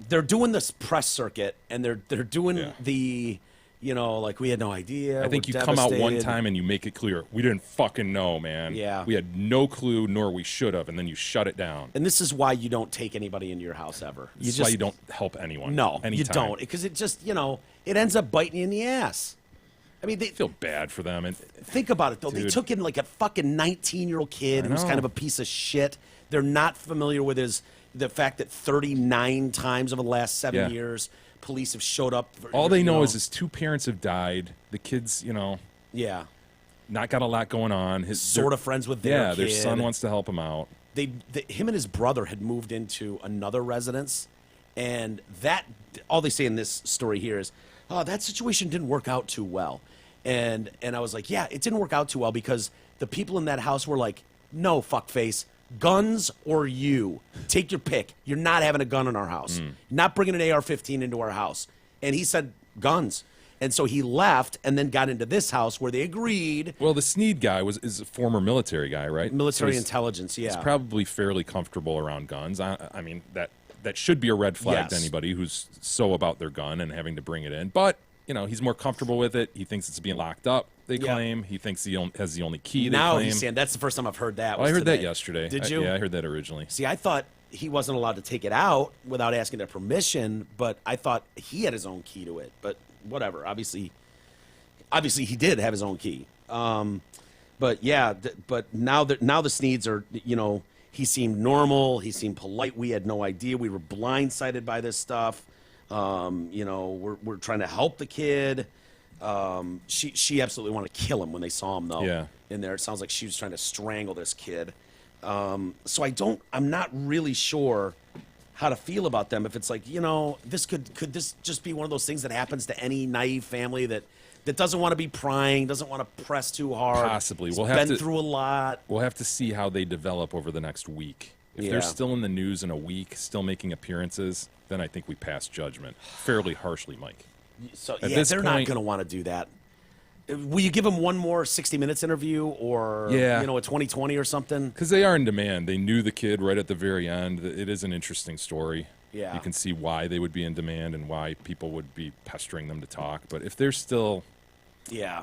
They're doing this press circuit, and they're doing the, like we had no idea. I think we're you come out one devastated. time and you make it clear we didn't fucking know, man. Yeah. We had no clue, nor we should have, and then you shut it down. And this is why you don't take anybody into your house ever. This is why you don't help anyone. No, anytime. you don't, because it just it ends up biting you in the ass. I mean, they I feel bad for them. And think about it though. They Dude. took in like a fucking 19-year-old kid I who's know. kind of a piece of shit. They're not familiar with the fact that 39 times over the last 7 years, police have showed up. all they know is his two parents have died. The kids, yeah, not got a lot going on. His sort of friends with their their kid. son wants to help him out. Him and his brother had moved into another residence, and that all they say in this story here is, oh, that situation didn't work out too well. And I was like, yeah, it didn't work out too well because the people in that house were like, no, fuckface, guns or you. Take your pick. You're not having a gun in our house. Not bringing an AR-15 into our house. And he said, guns. And so he left and then got into this house where they agreed. Well, the Sneed guy is a former military guy, right? Military So he's- intelligence, yeah. He's probably fairly comfortable around guns. I mean, that should be a red flag to Yes. anybody who's so about their gun and having to bring it in. But, he's more comfortable with it. He thinks it's being locked up, they Yeah. claim. He thinks he has the only key, they Now claim. he's saying, that's the first time I've heard that. Well, I was heard that today. yesterday. Did you? Yeah, I heard that originally. See, I thought he wasn't allowed to take it out without asking their permission, but I thought he had his own key to it. But whatever. Obviously he did have his own key. But yeah, but now the Sneeds are, he seemed normal. He seemed polite. We had no idea. We were blindsided by this stuff. We're trying to help the kid. She absolutely wanted to kill him when they saw him though. Yeah. In there, it sounds like she was trying to strangle this kid. So I'm not really sure how to feel about them. If it's like, this could this just be one of those things that happens to any naive family that doesn't want to be prying, doesn't want to press too hard. Possibly. It's We'll have been to- through a lot. We'll have to see how they develop over the next week. If Yeah. they're still in the news in a week, still making appearances, then I think we pass judgment fairly harshly, Mike. So At yeah, this they're not point- going to want to do that. Will you give them one more 60 Minutes interview or Yeah. a 2020 or something? Because they are in demand. They knew the kid right at the very end. It is an interesting story. Yeah. You can see why they would be in demand and why people would be pestering them to talk. But if they're still, Yeah.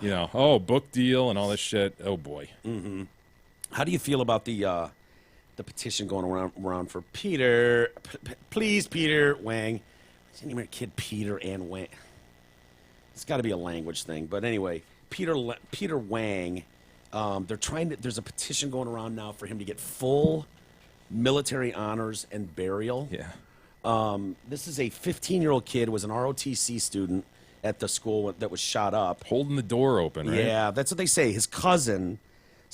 book deal and all this shit, oh boy. How do you feel about the petition going around for Peter? Please, Peter Wang. Is any more kid Peter and Wang? It's got to be a language thing, but anyway, Peter Wang. They're trying to. There's a petition going around now for him to get full military honors and burial. Yeah. This is a 15-year-old kid, was an ROTC student at the school that was shot up. Holding the door open, right? Yeah, that's what they say. His cousin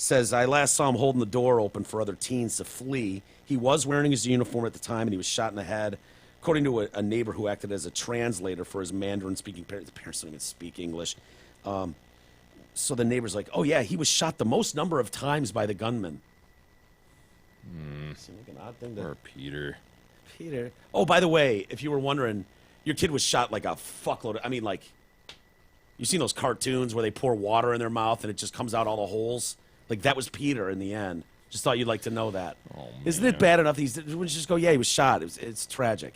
Says, I last saw him holding the door open for other teens to flee. He was wearing his uniform at the time, and he was shot in the head. According to a neighbor who acted as a translator for his Mandarin-speaking parents, the parents don't even speak English. So the neighbor's like, oh, yeah, he was shot the most number of times by the gunman. Seems like an odd thing to... Or Peter. Peter. Oh, by the way, if you were wondering, your kid was shot like a fuckload. I mean, like, you've seen those cartoons where they pour water in their mouth and it just comes out all the holes? Like, that was Peter in the end. Just thought you'd like to know that. Oh, Isn't it bad enough these we just go, yeah, he was shot. It's tragic.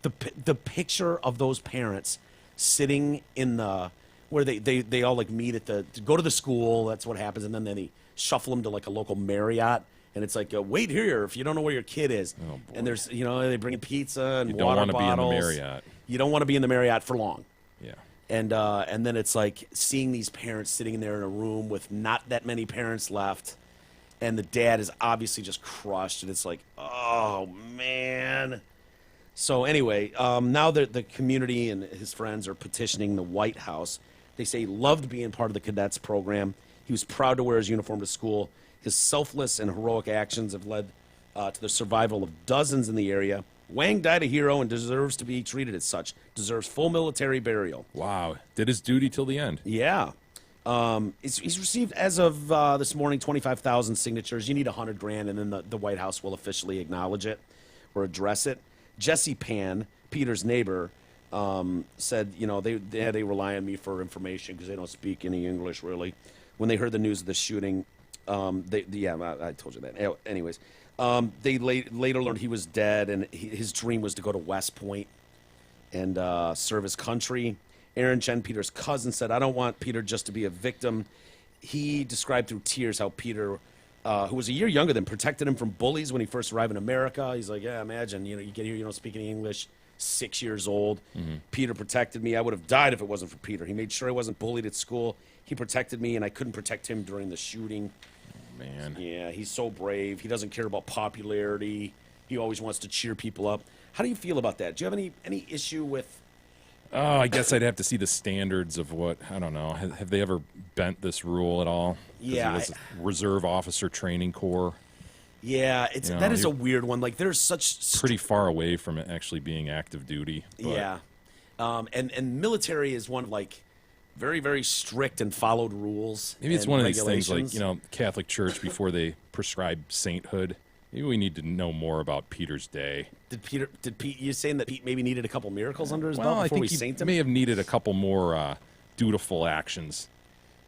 The picture of those parents sitting in the where they all like meet at to go to the school. That's what happens, and then they shuffle them to like a local Marriott, and it's like wait here if you don't know where your kid is. Oh, boy. And there's they bring in pizza and You don't water want to be in the bottles. Marriott. You don't want to be in the Marriott for long. Yeah. And then it's like seeing these parents sitting there in a room with not that many parents left, and the dad is obviously just crushed, and it's like, oh man. So anyway, now the community and his friends are petitioning the White House. They say he loved being part of the cadets program. He was proud to wear his uniform to school. His selfless and heroic actions have led to the survival of dozens in the area. Wang died a hero and deserves to be treated as such. Deserves full military burial. Wow. Did his duty till the end. Yeah. He's received, as of this morning, 25,000 signatures. You need 100 grand, and then the White House will officially acknowledge it or address it. Jesse Pan, Peter's neighbor, said, they rely on me for information because they don't speak any English, really. When they heard the news of the shooting, I told you that. Anyways, they later learned he was dead, and his dream was to go to West Point and serve his country. Aaron Chen, Peter's cousin, said, I don't want Peter just to be a victim. He described through tears how Peter, who was a year younger than, protected him from bullies when he first arrived in America. He's like, yeah, imagine, you get here, you don't speak any English, 6 years old. Mm-hmm. Peter protected me. I would have died if it wasn't for Peter. He made sure I wasn't bullied at school. He protected me, and I couldn't protect him during the shooting. Man. Yeah, he's so brave. He doesn't care about popularity. He always wants to cheer people up. How do you feel about that? Do you have any issue with... Oh, I guess I'd have to see the standards of what, I don't know. Have they ever bent this rule at all? Yeah. He was a Reserve Officer Training Corps. Yeah, that is a weird one. Like, there's such... Pretty far away from it actually being active duty. But yeah. And military is one of, like, very, very strict and followed rules. Maybe it's and one of these things regulations. like, Catholic Church, before they prescribe sainthood, maybe we need to know more about Peter's day. Did Pete, you saying that Pete maybe needed a couple miracles under his Well, belt I before we think he saint him? may have needed a couple more dutiful actions.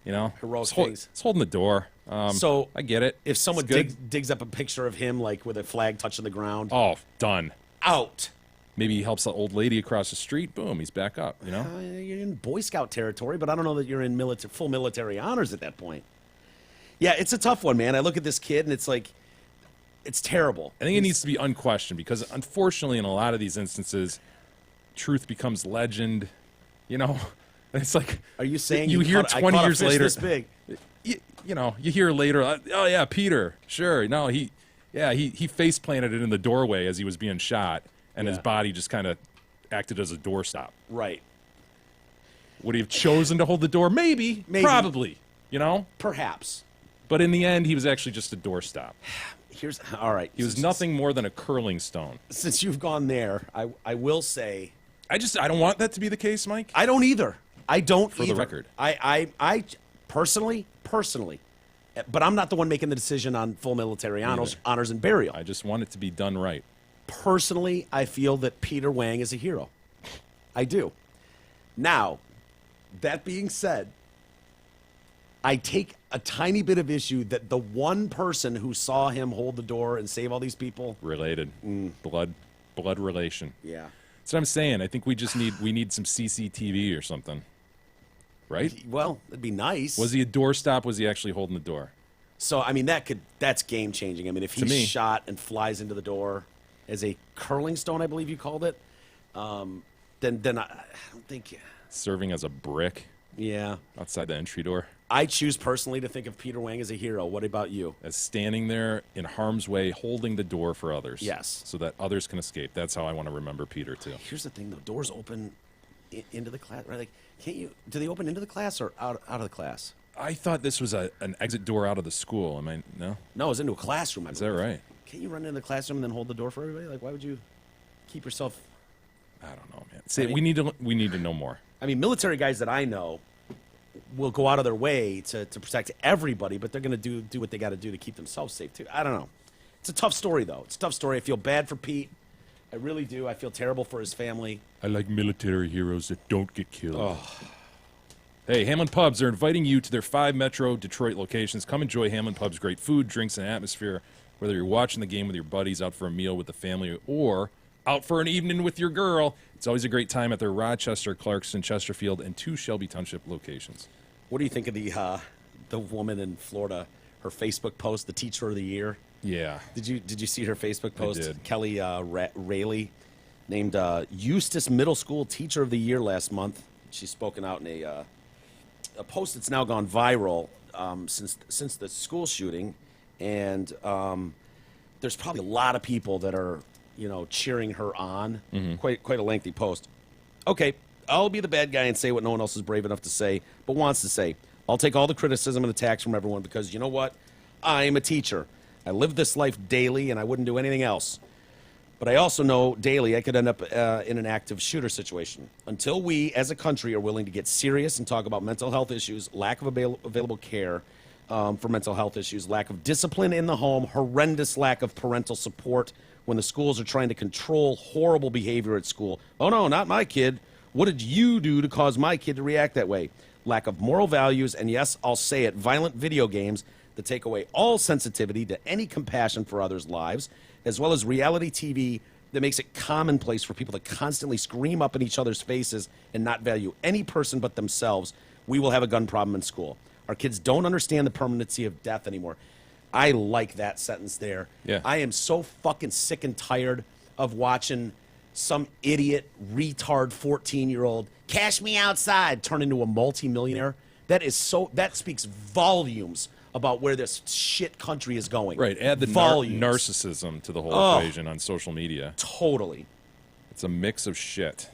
Heroic things. It's holding the door. So I get it. If someone It's good. digs up a picture of him, like, with a flag touching the ground, Oh, done. out. Maybe he helps the old lady across the street. Boom, he's back up. You're in Boy Scout territory, but I don't know that you're in full military honors at that point. Yeah, it's a tough one, man. I look at this kid, and it's like, it's terrible. I think it needs to be unquestioned because, unfortunately, in a lot of these instances, truth becomes legend. It's like, Are you saying you hear 20 years later? This big? You hear later. Oh yeah, Peter. Sure. No, he face planted it in the doorway as he was being shot, and his body just kind of acted as a doorstop. Right. Would he have chosen to hold the door? Maybe. Probably. Perhaps. But in the end, he was actually just a doorstop. All right. He was nothing more than a curling stone. Since you've gone there, I will say, I don't want that to be the case, Mike. I don't either. I don't For either. the record. I personally, but I'm not the one making the decision on full military honors and burial. I just want it to be done right. Personally, I feel that Peter Wang is a hero. I do. Now, that being said, I take a tiny bit of issue that the one person who saw him hold the door and save all these people... Related. Blood relation. Yeah. That's what I'm saying. I think we need some CCTV or something. Right? Well, it'd be nice. Was he a doorstop? Was he actually holding the door? So, I mean, that's game changing. I mean, if he's shot and flies into the door as a curling stone, I believe you called it, then I don't think... Serving as a brick. Yeah. Outside the entry door. I choose personally to think of Peter Wang as a hero. What about you? As standing there in harm's way, holding the door for others. Yes. So that others can escape. That's how I want to remember Peter, too. Here's the thing, though. Doors open into the class, right? Like, can't you... Do they open into the class or out of the class? I thought this was an exit door out of the school. Am I no? No, it was into a classroom. Is that right? Can't you run into the classroom and then hold the door for everybody? Like, why would you keep yourself? I don't know, man. See, we need to know more. I mean, military guys that I know will go out of their way to protect everybody, but they're going to do what they got to do to keep themselves safe too. I don't know. It's a tough story though. It's a tough story. I feel bad for Pete. I really do. I feel terrible for his family. I like military heroes that don't get killed. Oh. Hey, Hamlin Pubs are inviting you to their 5 Metro Detroit locations. Come enjoy Hamlin Pub's great food, drinks, and atmosphere. Whether you're watching the game with your buddies, out for a meal with the family, or out for an evening with your girl, it's always a great time at their Rochester, Clarkson, Chesterfield, and 2 Shelby Township locations. What do you think of the woman in Florida? Her Facebook post, the Teacher of the Year. Yeah. Did you see her Facebook post? I did. Kelly Raley, named Eustis Middle School Teacher of the Year last month. She's spoken out in a post that's now gone viral since the school shooting, and there's probably a lot of people that are cheering her on. Mm-hmm. Quite a lengthy post. Okay, I'll be the bad guy and say what no one else is brave enough to say, but wants to say. I'll take all the criticism and attacks from everyone because you know what? I am a teacher. I live this life daily, and I wouldn't do anything else. But I also know daily I could end up in an active shooter situation. Until we, as a country, are willing to get serious and talk about mental health issues, lack of available care for mental health issues, lack of discipline in the home, horrendous lack of parental support when the schools are trying to control horrible behavior at school. Oh, no, not my kid. What did you do to cause my kid to react that way? Lack of moral values, and yes, I'll say it, violent video games that take away all sensitivity to any compassion for others' lives, as well as reality TV that makes it commonplace for people to constantly scream up in each other's faces and not value any person but themselves. We will have a gun problem in school. Our kids don't understand the permanency of death anymore. I like that sentence there. Yeah. I am so fucking sick and tired of watching some idiot, retard 14-year-old cash me outside turn into a multimillionaire. That speaks volumes about where this shit country is going. Right, add the narcissism to the whole equation on social media. Totally. It's a mix of shit.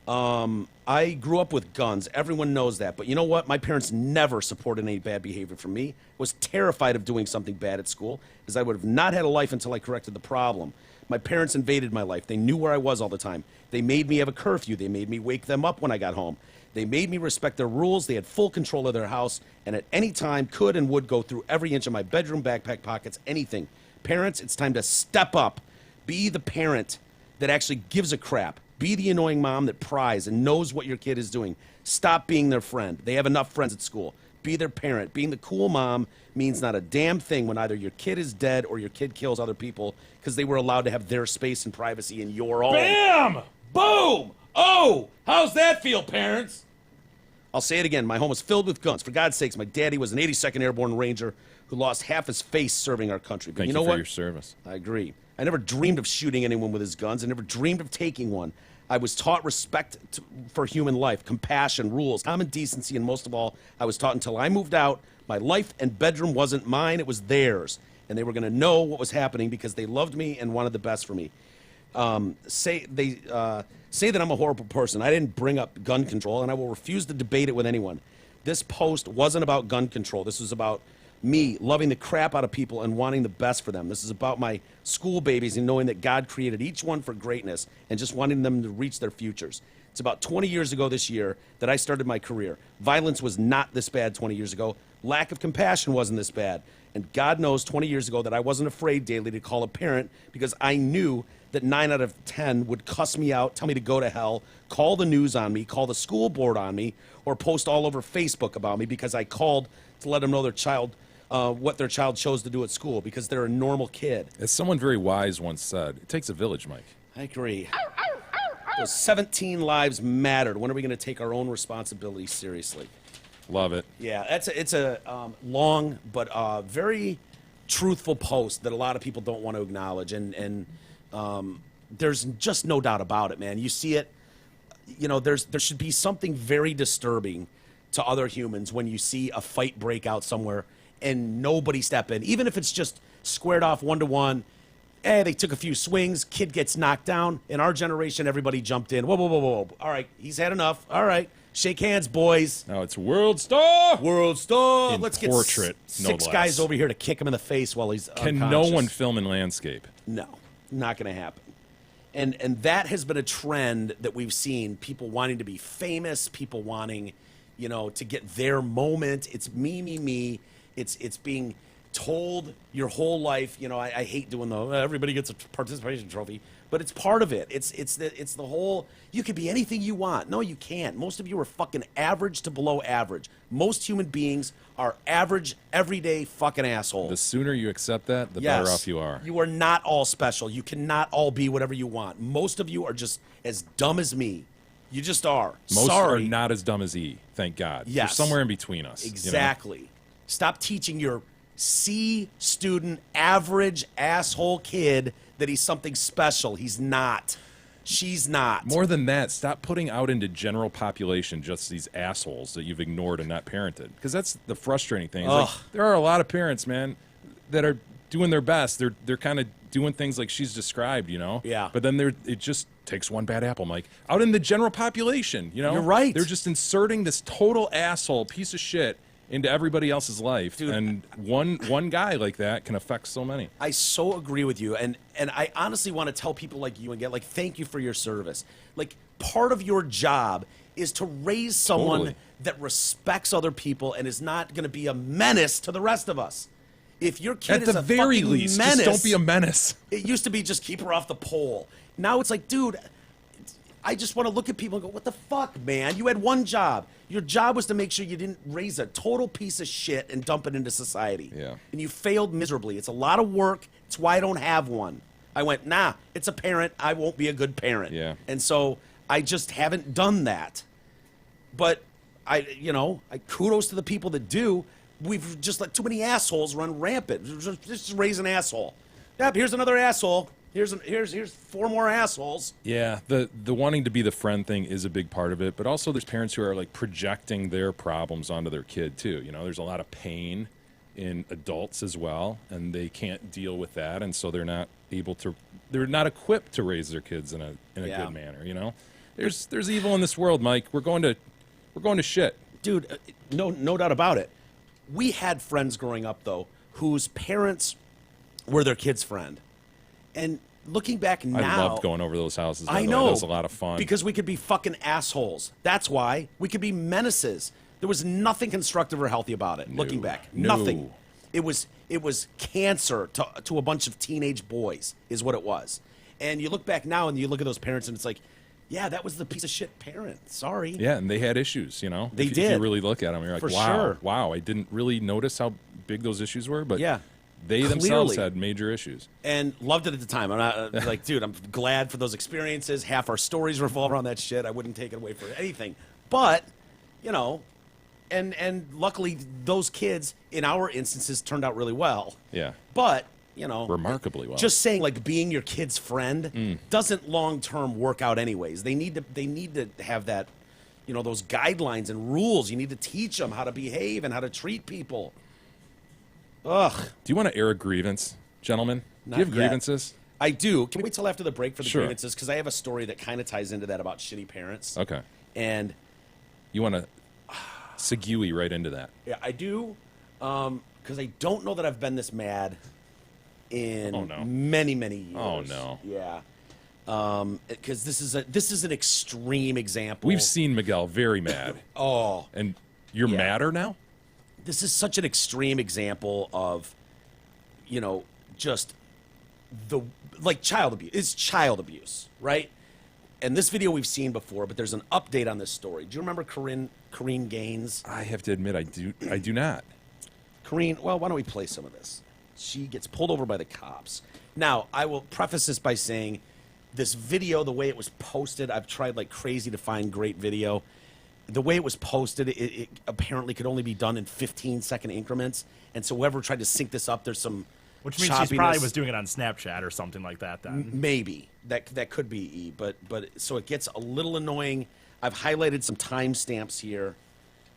I grew up with guns. Everyone knows that. But you know what? My parents never supported any bad behavior from me. Was terrified of doing something bad at school, as I would have not had a life until I corrected the problem. My parents invaded my life. They knew where I was all the time. They made me have a curfew. They made me wake them up when I got home. They made me respect their rules. They had full control of their house, and at any time could and would go through every inch of my bedroom, backpack, pockets, anything. Parents, it's time to step up. Be the parent that actually gives a crap. Be the annoying mom that pries and knows what your kid is doing. Stop being their friend. They have enough friends at school. Be their parent. Being the cool mom means not a damn thing when either your kid is dead or your kid kills other people because they were allowed to have their space and privacy in your own. Bam! Boom! Oh, how's that feel, parents? I'll say it again. My home was filled with guns. For God's sakes, my daddy was an 82nd Airborne Ranger who lost half his face serving our country. But Thank you know for what? your service. I agree. I never dreamed of shooting anyone with his guns. I never dreamed of taking one. I was taught respect for human life, compassion, rules, common decency, and most of all, I was taught until I moved out, my life and bedroom wasn't mine, it was theirs. And they were going to know what was happening because they loved me and wanted the best for me. Say that I'm a horrible person. I didn't bring up gun control, and I will refuse to debate it with anyone. This post wasn't about gun control. This was about me loving the crap out of people and wanting the best for them. This is about my school babies and knowing that God created each one for greatness and just wanting them to reach their futures. It's about 20 years ago this year that I started my career. Violence was not this bad 20 years ago. Lack of compassion wasn't this bad. And God knows 20 years ago that I wasn't afraid daily to call a parent because I knew that 9 out of 10 would cuss me out, tell me to go to hell, call the news on me, call the school board on me, or post all over Facebook about me because I called to let them know their child what their child chose to do at school because they're a normal kid. As someone very wise once said, it takes a village, Mike. I agree. Those 17 lives mattered. When are we going to take our own responsibility seriously? Love it. Yeah, it's a long but very truthful post that a lot of people don't want to acknowledge, and there's just no doubt about it, man. You see it. You know, there should be something very disturbing to other humans when you see a fight break out somewhere and nobody step in, even if it's just squared off 1-to-1. They took a few swings, kid gets knocked down. In our generation, everybody jumped in. Whoa, whoa, whoa, whoa. All right, he's had enough. All right, Shake hands, boys. Now it's World Star. World Star. In Let's get portrait, no six less. guys over here to kick him in the face while he's Can no unconscious. one film in landscape? No, not going to happen. And that has been a trend that we've seen. People wanting to be famous, people wanting, to get their moment. It's me. It's being told your whole life. I hate doing everybody gets a participation trophy, but it's part of it. It's the whole. You could be anything you want. No, you can't. Most of you are fucking average to below average. Most human beings are average, everyday fucking assholes. The sooner you accept that, the Yes. better off you are. You are not all special. You cannot all be whatever you want. Most of you are just as dumb as me. You just are. Most Sorry. are not as dumb as E. Thank God. Yes. You're somewhere in between us. Exactly. Stop teaching your C student, average asshole kid that he's something special. He's not. She's not. More than that, stop putting out into general population just these assholes that you've ignored and not parented. Because that's the frustrating thing. It's like, Ugh. there are a lot of parents, man, that are doing their best. They're kind of doing things like she's described, Yeah. But then it just takes one bad apple, Mike. Out in the general population, You're right. They're just inserting this total asshole piece of shit into everybody else's life. Dude. And one guy like that can affect so many. I so agree with you, and I honestly want to tell people like you and get thank you for your service. Like, part of your job is to raise someone Totally. that respects other people and is not going to be a menace to the rest of us. If your kid At is the a very fucking least, menace, just don't be a menace. It used to be just keep her off the pole. Now it's like, dude, I just want to look at people and go, what the fuck, man? You had one job. Your job was to make sure you didn't raise a total piece of shit and dump it into society. Yeah. And you failed miserably. It's a lot of work. It's why I don't have one. I went, nah, it's a parent. I won't be a good parent. Yeah. And so I just haven't done that. But I kudos to the people that do. We've just let too many assholes run rampant. Just raise an asshole. Yep, here's another asshole. Here's 4 more assholes. Yeah, the wanting to be the friend thing is a big part of it, but also there's parents who are like projecting their problems onto their kid too. There's a lot of pain in adults as well, and they can't deal with that, and so they're not equipped to raise their kids in a Yeah. good manner. There's evil in this world, Mike. We're going to shit. Dude, no doubt about it. We had friends growing up though whose parents were their kid's friend. And looking back now, I loved going over those houses. by I the way. know. That was a lot of fun. Because we could be fucking assholes. That's why. We could be menaces. There was nothing constructive or healthy about it, looking back. No. Nothing. It was cancer to a bunch of teenage boys is what it was. And you look back now and you look at those parents and it's like, yeah, that was the piece of shit parent. Sorry. Yeah, and they had issues, They If did. you really look at them, you're like, For wow, sure. wow, I didn't really notice how big those issues were, but Yeah. they themselves Clearly. had major issues. And loved it at the time. I'm not like, dude, I'm glad for those experiences. Half our stories revolve around that shit. I wouldn't take it away for anything. But, and luckily those kids in our instances turned out really well. Yeah. But, Remarkably well. just saying like being your kid's friend doesn't long term work out anyways. They need to have that, those guidelines and rules. You need to teach them how to behave and how to treat people. Ugh. Do you want to air a grievance, gentlemen? Not Do you have yet. grievances? I do. Can we wait till after the break for the Sure. grievances? Because I have a story that kind of ties into that about shitty parents. Okay. And You want to segue right into that. yeah, I do. Because I don't know that I've been this mad in Oh, no. many, many years. Oh, no. Yeah. Because this is an extreme example. We've seen Miguel very mad. Oh, And you're Yeah. madder now? this is such an extreme example of, just child abuse. It's child abuse, right? And this video we've seen before, but there's an update on this story. Do you remember Corrine Gaines? I have to admit, I do not. Corrine, well, why don't we play some of this? She gets pulled over by the cops. Now, I will preface this by saying this video, the way it was posted, I've tried like crazy to find great video. The way it was posted, it apparently could only be done in 15-second increments. And so whoever tried to sync this up, there's some Which means she probably choppiness. was doing it on Snapchat or something like that then. Maybe. That could be E. But so it gets a little annoying. I've highlighted some timestamps here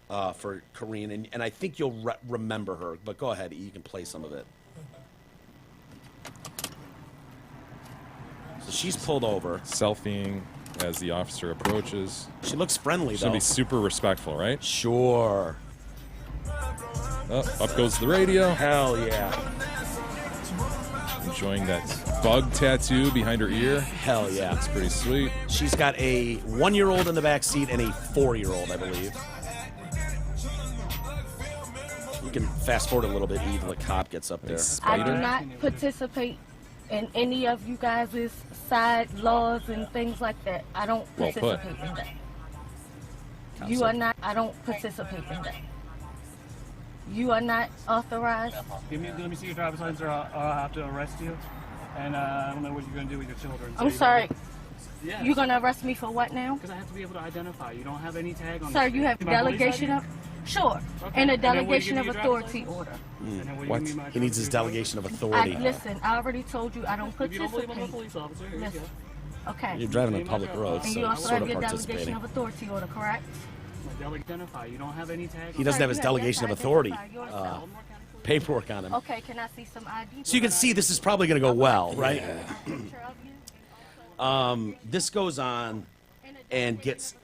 for Corrine, and I think you'll remember her. But go ahead, E. You can play some of it. So she's pulled over. Selfieing, as the officer approaches. She looks friendly, She'll though. be super respectful, right? Sure. Oh, up goes the radio. Hell yeah. Enjoying that bug tattoo behind her ear. Hell yeah. That's pretty sweet. She's got a 1-year-old in the back seat and a 4-year-old, I believe. You can fast forward a little bit until the cop gets up there. Big I spider. do not participate in any of you guys' side laws and things like that. I don't Well put. participate in that. You are not. I don't participate in that. You are not authorized. Let me see your driver's license, or I'll have to arrest you. And I don't know what you're going to do with your children. I'm sorry. Yeah. You're gonna arrest me for what now? Because I have to be able to identify. You don't have any tag on. Sir, this you have thing. My police delegation ID? of. Sure. Okay. And a then will you delegation give of me your driver's authority license? order. And then will you What? give me my He needs his driver's delegation of license? authority. Listen, I already told you I don't If you don't believe I'm a participate. police officer, here you Listen. go. Okay. You're driving on public roads, And so you also sort have of your delegation participating. of authority order, correct? My identify. You don't have any tag. He doesn't have his Sir, you delegation of yet to authority identify yourself. paperwork on him. Okay, can I see some ID? So you can see this is probably going to go well, right? Picture of you. This goes on and gets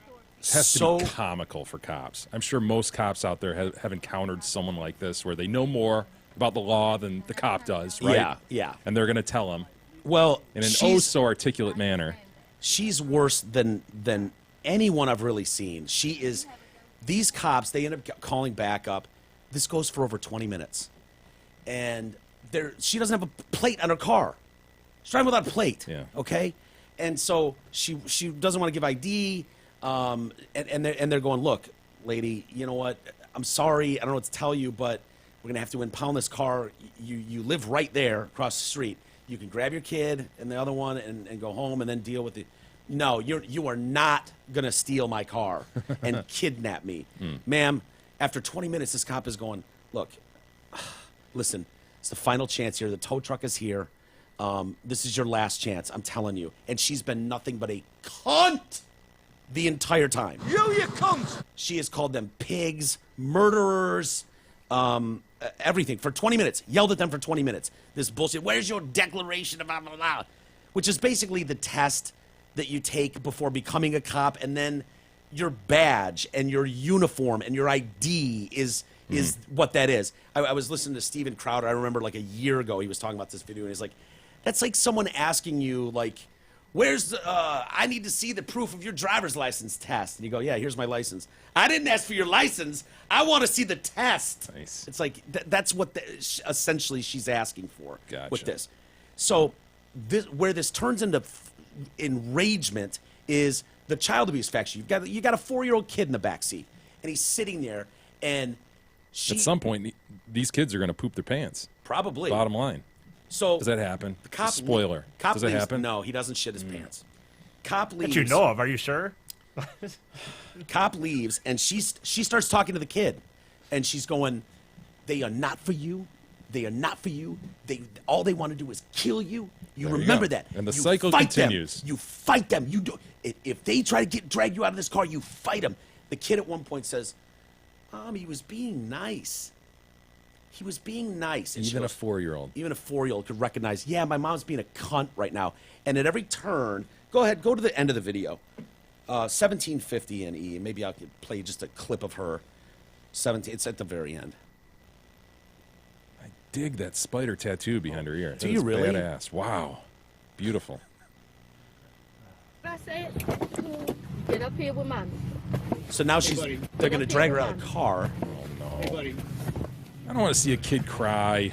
Has so to be comical for cops. I'm sure most cops out there have encountered someone like this where they know more about the law than the cop does, right? Yeah, yeah. And they're going to tell him well in an she's, so articulate manner. she's worse than anyone I've really seen. She is. These cops, they end up calling back up. This goes for over 20 minutes, and she doesn't have a plate on her car. She's driving without a plate. Yeah. Okay, and so she doesn't want to give ID. And they're going, look, lady, you know what? I'm sorry, I don't know what to tell you, but we're gonna have to impound this car. You live right there across the street. You can grab your kid and the other one and go home and then deal with it. No, you are not gonna steal my car and kidnap me, ma'am. After 20 minutes, this cop is going, look, listen, it's the final chance here. The tow truck is here. This is your last chance. I'm telling you. And she's been nothing but a cunt the entire time. You cunt! She has called them pigs, murderers, everything for 20 minutes. Yelled at them for 20 minutes. This bullshit. Where's your declaration of blah, blah, blah? Which is basically the test that you take before becoming a cop, and then your badge and your uniform and your ID is what that is. I was listening to Steven Crowder. I remember like a year ago he was talking about this video, and he's like, that's like someone asking you, like, where's the, I need to see the proof of your driver's license test. And you go, yeah, here's my license. I didn't ask for your license. I want to see the test. Nice. It's like, that's what essentially she's asking for Gotcha. with this. So where this turns into enragement is the child abuse factor. You got a 4-year-old kid in the backseat, and he's sitting there, and At some point, these kids are going to poop their pants. probably. Bottom line. So Does that happen? cop Spoiler. Cop Does it leaves, happen? No, he doesn't shit his pants. Cop leaves. That you know of, are you sure? Cop leaves, and she starts talking to the kid, and she's going, "They are not for you. They are not for you. All they want to do is kill you. You There you remember go. that. And the You cycle fight them. continues. You fight them. You do. If they try to drag you out of this car, you fight them." The kid at one point says, "He was being nice. He was being nice." And she Even a goes, 4-year-old. even a 4-year-old could recognize, yeah, my mom's being a cunt right now. And at every turn, go ahead, go to the end of the video. 1750 in E. Maybe I'll play just a clip of her. 17. It's at the very end. I dig that spider tattoo behind her ear. Do That you is really? Badass. Wow. Beautiful. I said, get up here with mommy. So now they're going to drag her out of the car. Oh, Hey, no. buddy. I don't want to see a kid cry.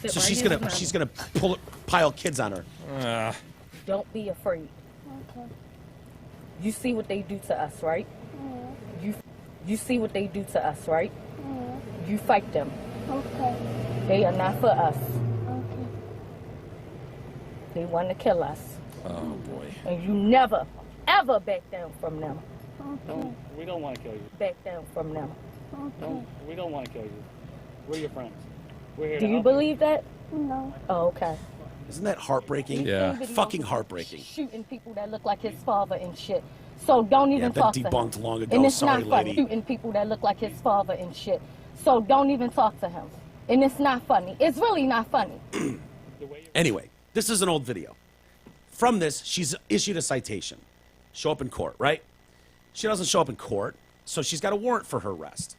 Sit So right she's here going with to mommy. she's going to pile kids on her. Don't be afraid. You see what they do to us, right? You see what they do to us, right? You fight them. Okay. They are not for us. Okay. They want to kill us. Oh, boy. And you never, ever back down from them. We don't want to kill you. Back down from them. We don't want to kill you. We're your friends. We're here Do to you help believe that? No. Oh, okay. Isn't that heartbreaking? Yeah. Seen videos Fucking of heartbreaking. Shooting people that look like his father and shit. So don't even been talk to him. debunked long ago. And it's Sorry, not funny. lady. Shooting people that look like his father and shit. So don't even talk to him. And it's not funny. It's really not funny. Anyway, this is an old video. From this, she's issued a citation. show up in court, right? She doesn't show up in court, so she's got a warrant for her arrest.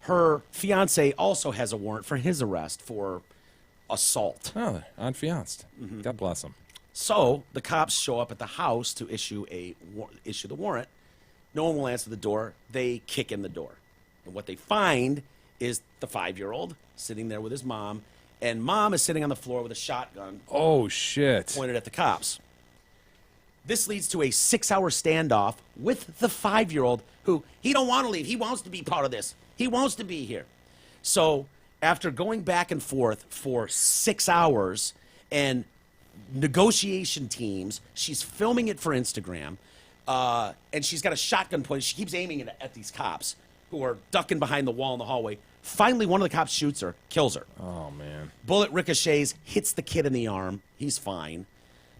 Her fiance also has a warrant for his arrest for assault. Oh, unfianced. God bless him. So the cops show up at the house to issue the warrant. No one will answer the door. They kick in the door. And what they find is the 5-year-old sitting there with his mom, and mom is sitting on the floor with a shotgun. Oh, shit. Pointed at the cops. This leads to a 6-hour standoff with the 5-year-old who, he don't want to leave. He wants to be part of this. He wants to be here. So after going back and forth for 6 hours and negotiation teams, she's filming it for Instagram, and she's got a shotgun pointed. She keeps aiming it at these cops who are ducking behind the wall in the hallway. Finally, one of the cops shoots her, kills her. Oh, man. Bullet ricochets, hits the kid in the arm. He's fine.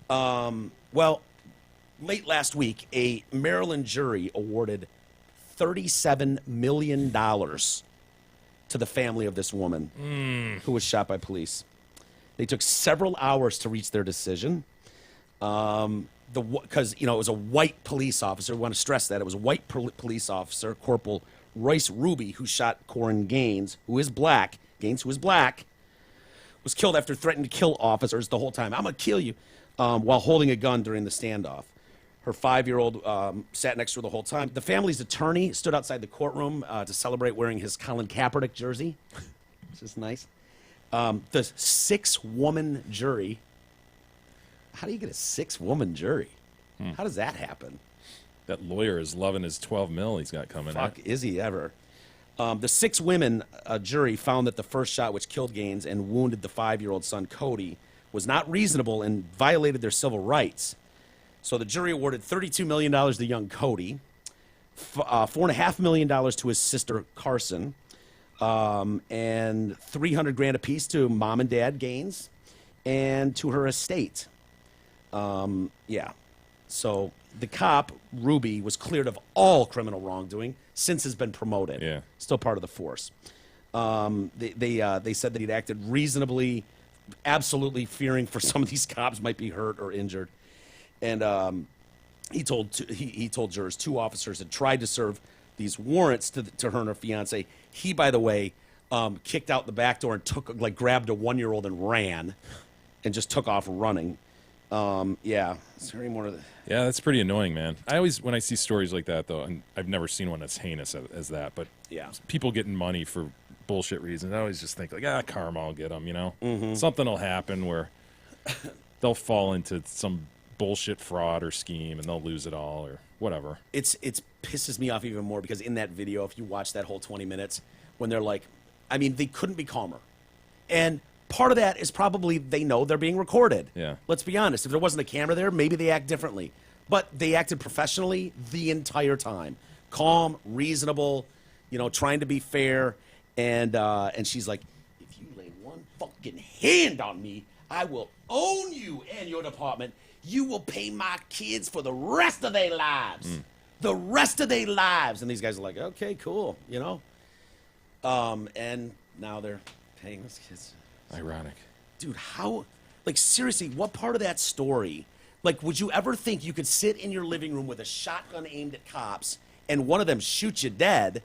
Well, late last week, a Maryland jury awarded $37 million to the family of this woman who was shot by police. They took several hours to reach their decision. Because, it was a white police officer. We want to stress that. It was a white police officer, Corporal Royce Ruby, who shot Corin Gaines, who is black. Gaines, who is black, was killed after threatening to kill officers the whole time. I'm going to kill you, while holding a gun during the standoff. Her 5-year-old sat next to her the whole time. The family's attorney stood outside the courtroom to celebrate wearing his Colin Kaepernick jersey, which is nice. The 6-woman jury. How do you get a 6-woman jury? How does that happen? That lawyer is loving his 12 mil he's got coming out. Fuck, is he ever? The 6-women jury found that the first shot, which killed Gaines and wounded the 5-year-old son, Cody, was not reasonable and violated their civil rights. So the jury awarded $32 million to young Cody, $4.5 million to his sister, Carson, and $300,000 apiece to mom and dad Gaines and to her estate. Yeah. So the cop, Ruby, was cleared of all criminal wrongdoing since has been promoted. Yeah. Still part of the force. They said that he'd acted reasonably, absolutely fearing for some of these cops might be hurt or injured. And he told jurors 2 officers had tried to serve these warrants to her and her fiance. He, by the way, kicked out the back door and grabbed a 1-year-old and ran, and just took off running. Yeah, is there any more of the... Yeah, that's pretty annoying, man. I always, when I see stories like that, though, and I've never seen one as heinous as that, but yeah, people getting money for bullshit reasons, I always just think, karma will get them, Something will happen where they'll fall into some bullshit fraud or scheme and they'll lose it all or whatever. It pisses me off even more because in that video, if you watch that whole 20 minutes, when they're like, they couldn't be calmer. And part of that is probably they know they're being recorded. Yeah. Let's be honest. If there wasn't a camera there, maybe they act differently. But they acted professionally the entire time. Calm, reasonable, trying to be fair. And she's like, if you lay one fucking hand on me, I will own you and your department. You will pay my kids for the rest of their lives. The rest of their lives. And these guys are like, okay, cool, And now they're paying these kids. Ironic. Dude, how, seriously, what part of that story, would you ever think you could sit in your living room with a shotgun aimed at cops and one of them shoot you dead?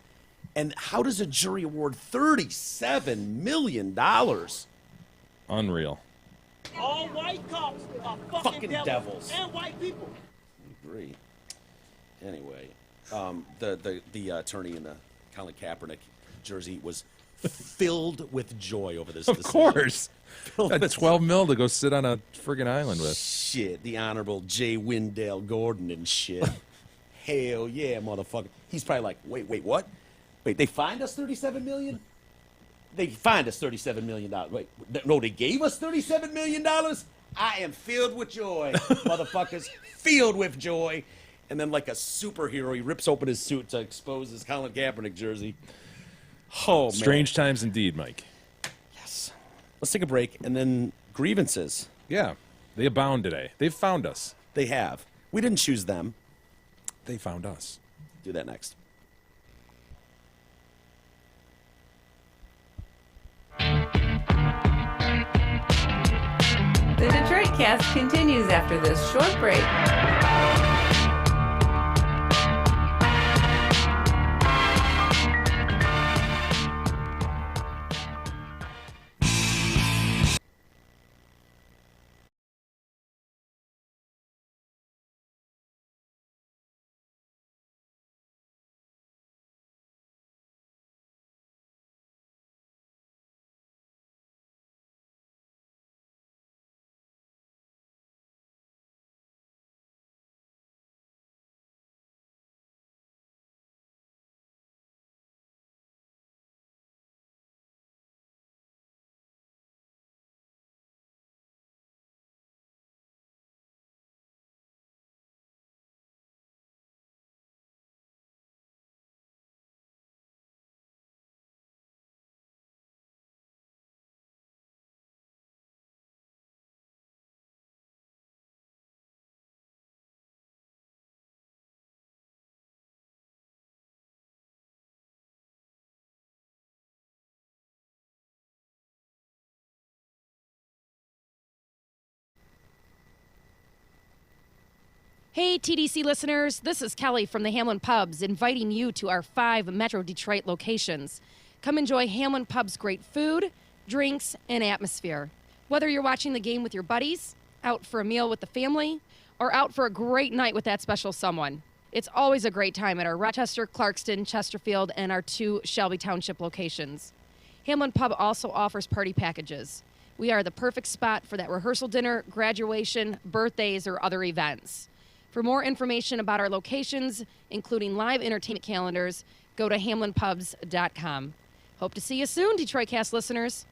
And how does a jury award $37 million? Unreal. All white cops are fucking devils. And white people. I agree. Anyway, the attorney in the Colin Kaepernick jersey was filled with joy over this Of decision. course. Got 12 mil to go sit on a friggin' island with. Shit, the Honorable J. Wendell Gordon and shit. Hell yeah, motherfucker. He's probably like, wait, what? Wait, they fined us $37 million? They fined us $37 million. Wait, no, they gave us $37 million? I am filled with joy, motherfuckers. Filled with joy. And then like a superhero, he rips open his suit to expose his Colin Kaepernick jersey. Oh, man. Strange times indeed, Mike. Yes. Let's take a break, and then grievances. Yeah, they abound today. They've found us. They have. We didn't choose them. They found us. Do that next. The Detroit Cast continues after this short break. Hey, TDC listeners, this is Kelly from the Hamlin Pubs inviting you to our 5 Metro Detroit locations. Come enjoy Hamlin Pub's great food, drinks, and atmosphere. Whether you're watching the game with your buddies, out for a meal with the family, or out for a great night with that special someone, it's always a great time at our Rochester, Clarkston, Chesterfield, and our 2 Shelby Township locations. Hamlin Pub also offers party packages. We are the perfect spot for that rehearsal dinner, graduation, birthdays, or other events. For more information about our locations, including live entertainment calendars, go to hamlinpubs.com. Hope to see you soon, Detroit Cast listeners.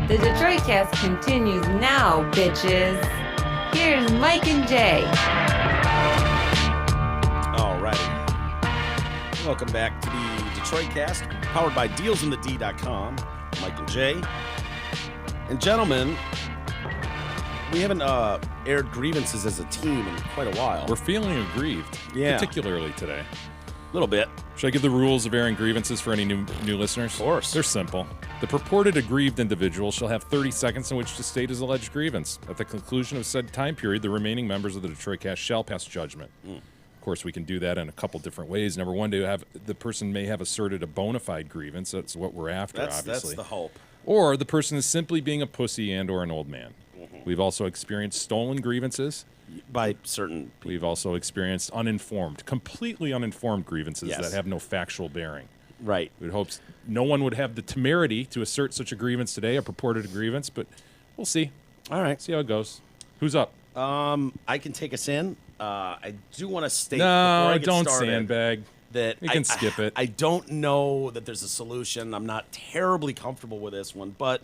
The Detroit Cast continues now, bitches. Here's Mike and Jay. All righty. Welcome back to the Detroit Cast, powered by DealsInTheD.com. Mike and Jay. And gentlemen, we haven't aired grievances as a team in quite a while. We're feeling aggrieved, particularly today. A little bit. Should I give the rules of airing grievances for any new listeners? Of course. They're simple. The purported aggrieved individual shall have 30 seconds in which to state his alleged grievance. At the conclusion of said time period, the remaining members of the Detroit Cast shall pass judgment. Of course, we can do that in a couple different ways. Number one, the person may have asserted a bona fide grievance. That's what we're after, obviously. That's the hope. Or the person is simply being a pussy and or an old man. We've also experienced stolen grievances. By certain people. We've also experienced completely uninformed grievances that have no factual bearing. Right. We'd hope no one would have the temerity to assert such a grievance today, a purported grievance, but we'll see. All right. See how it goes. Who's up? I can take us in. I do want to state No, before I get don't started sandbag. that We can skip it. I don't know that there's a solution. I'm not terribly comfortable with this one, but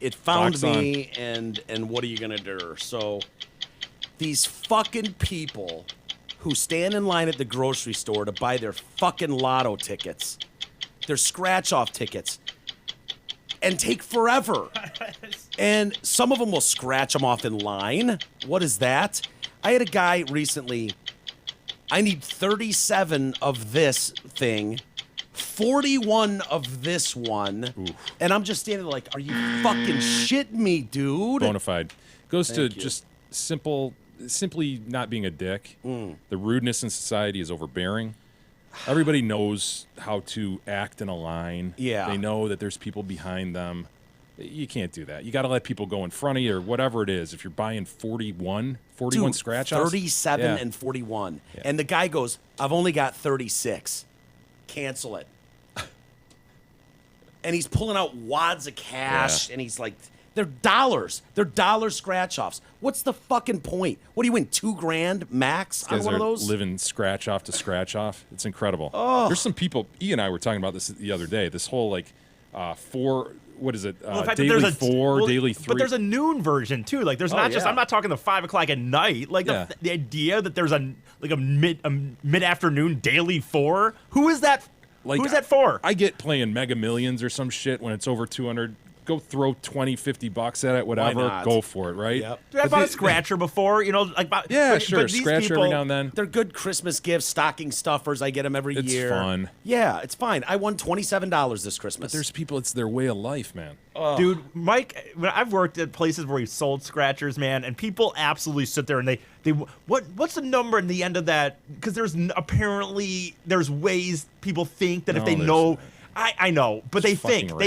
it found Fox on. me, and what are you gonna do? So these fucking people who stand in line at the grocery store to buy their fucking lotto tickets, their scratch-off tickets, and take forever. And some of them will scratch them off in line. What is that? I had a guy recently, I need 37 of this thing, 41 of this one, and I'm just standing there like, are you fucking shitting me, dude? Bonafide. Goes to Thank you. just simply not being a dick. The rudeness in society is overbearing. Everybody knows how to act in a line. Yeah. They know that there's people behind them. You can't do that. You got to let people go in front of you or whatever it is. If you're buying 41 Dude, scratch-offs. 37 Yeah. and 41. And the guy goes, I've only got 36. Cancel it. And he's pulling out wads of cash, and he's like, they're dollars. They're dollar scratch-offs. What's the fucking point? What do you win, $2,000 max on Guys one are of those? living scratch off to scratch off. It's incredible. Oh. There's some people. E and I were talking about this the other day. This whole like what is it? Well, the fact that daily there's a 4, daily 3. But there's a noon version too. Like there's not just. yeah. I'm not talking the 5 o'clock at night. Like the idea that there's a mid afternoon daily 4. Who is that? Like, who's that for? I get playing Mega Millions or some shit when it's over 200. Go throw $20-$50 at it, whatever. not? Go for it, right? Yep. Dude, I bought a scratcher before. You know, like Yeah, but, sure. But these Scratcher people, every now and then. They're good Christmas gifts, stocking stuffers. I get them every It's year. fun. Yeah, it's fine. I won $27 this Christmas. There's people. It's their way of life, man. Dude, Mike, when I've worked at places where we sold scratchers, man, and people absolutely sit there and they what's the number in the end of that? Because apparently there's ways people think that if No, they there's know. not. I know, but It's they think fucking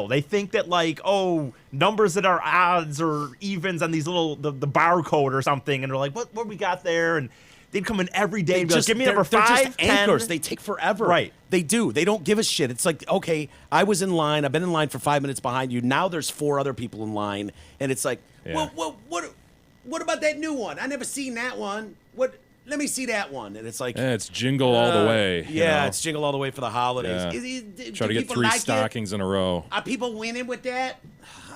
they think that like, oh, numbers that are odds or evens on these little the barcode or something, and they're like, what we got there, and they'd come in every day and be like, give me number they're 5, just 10. anchors. They take forever. Right. They do. They don't give a shit. It's like, okay, I was in line. I've been in line for 5 minutes behind you. Now there's 4 other people in line, and it's like, Yeah. well, what about that new one? I never seen that one. What? Let me see that one. And it's like, Yeah, it's jingle all the way. you yeah, know? it's jingle all the way for the holidays. Yeah. Do Try to get people 3 like it? stockings in a row. Are people winning with that?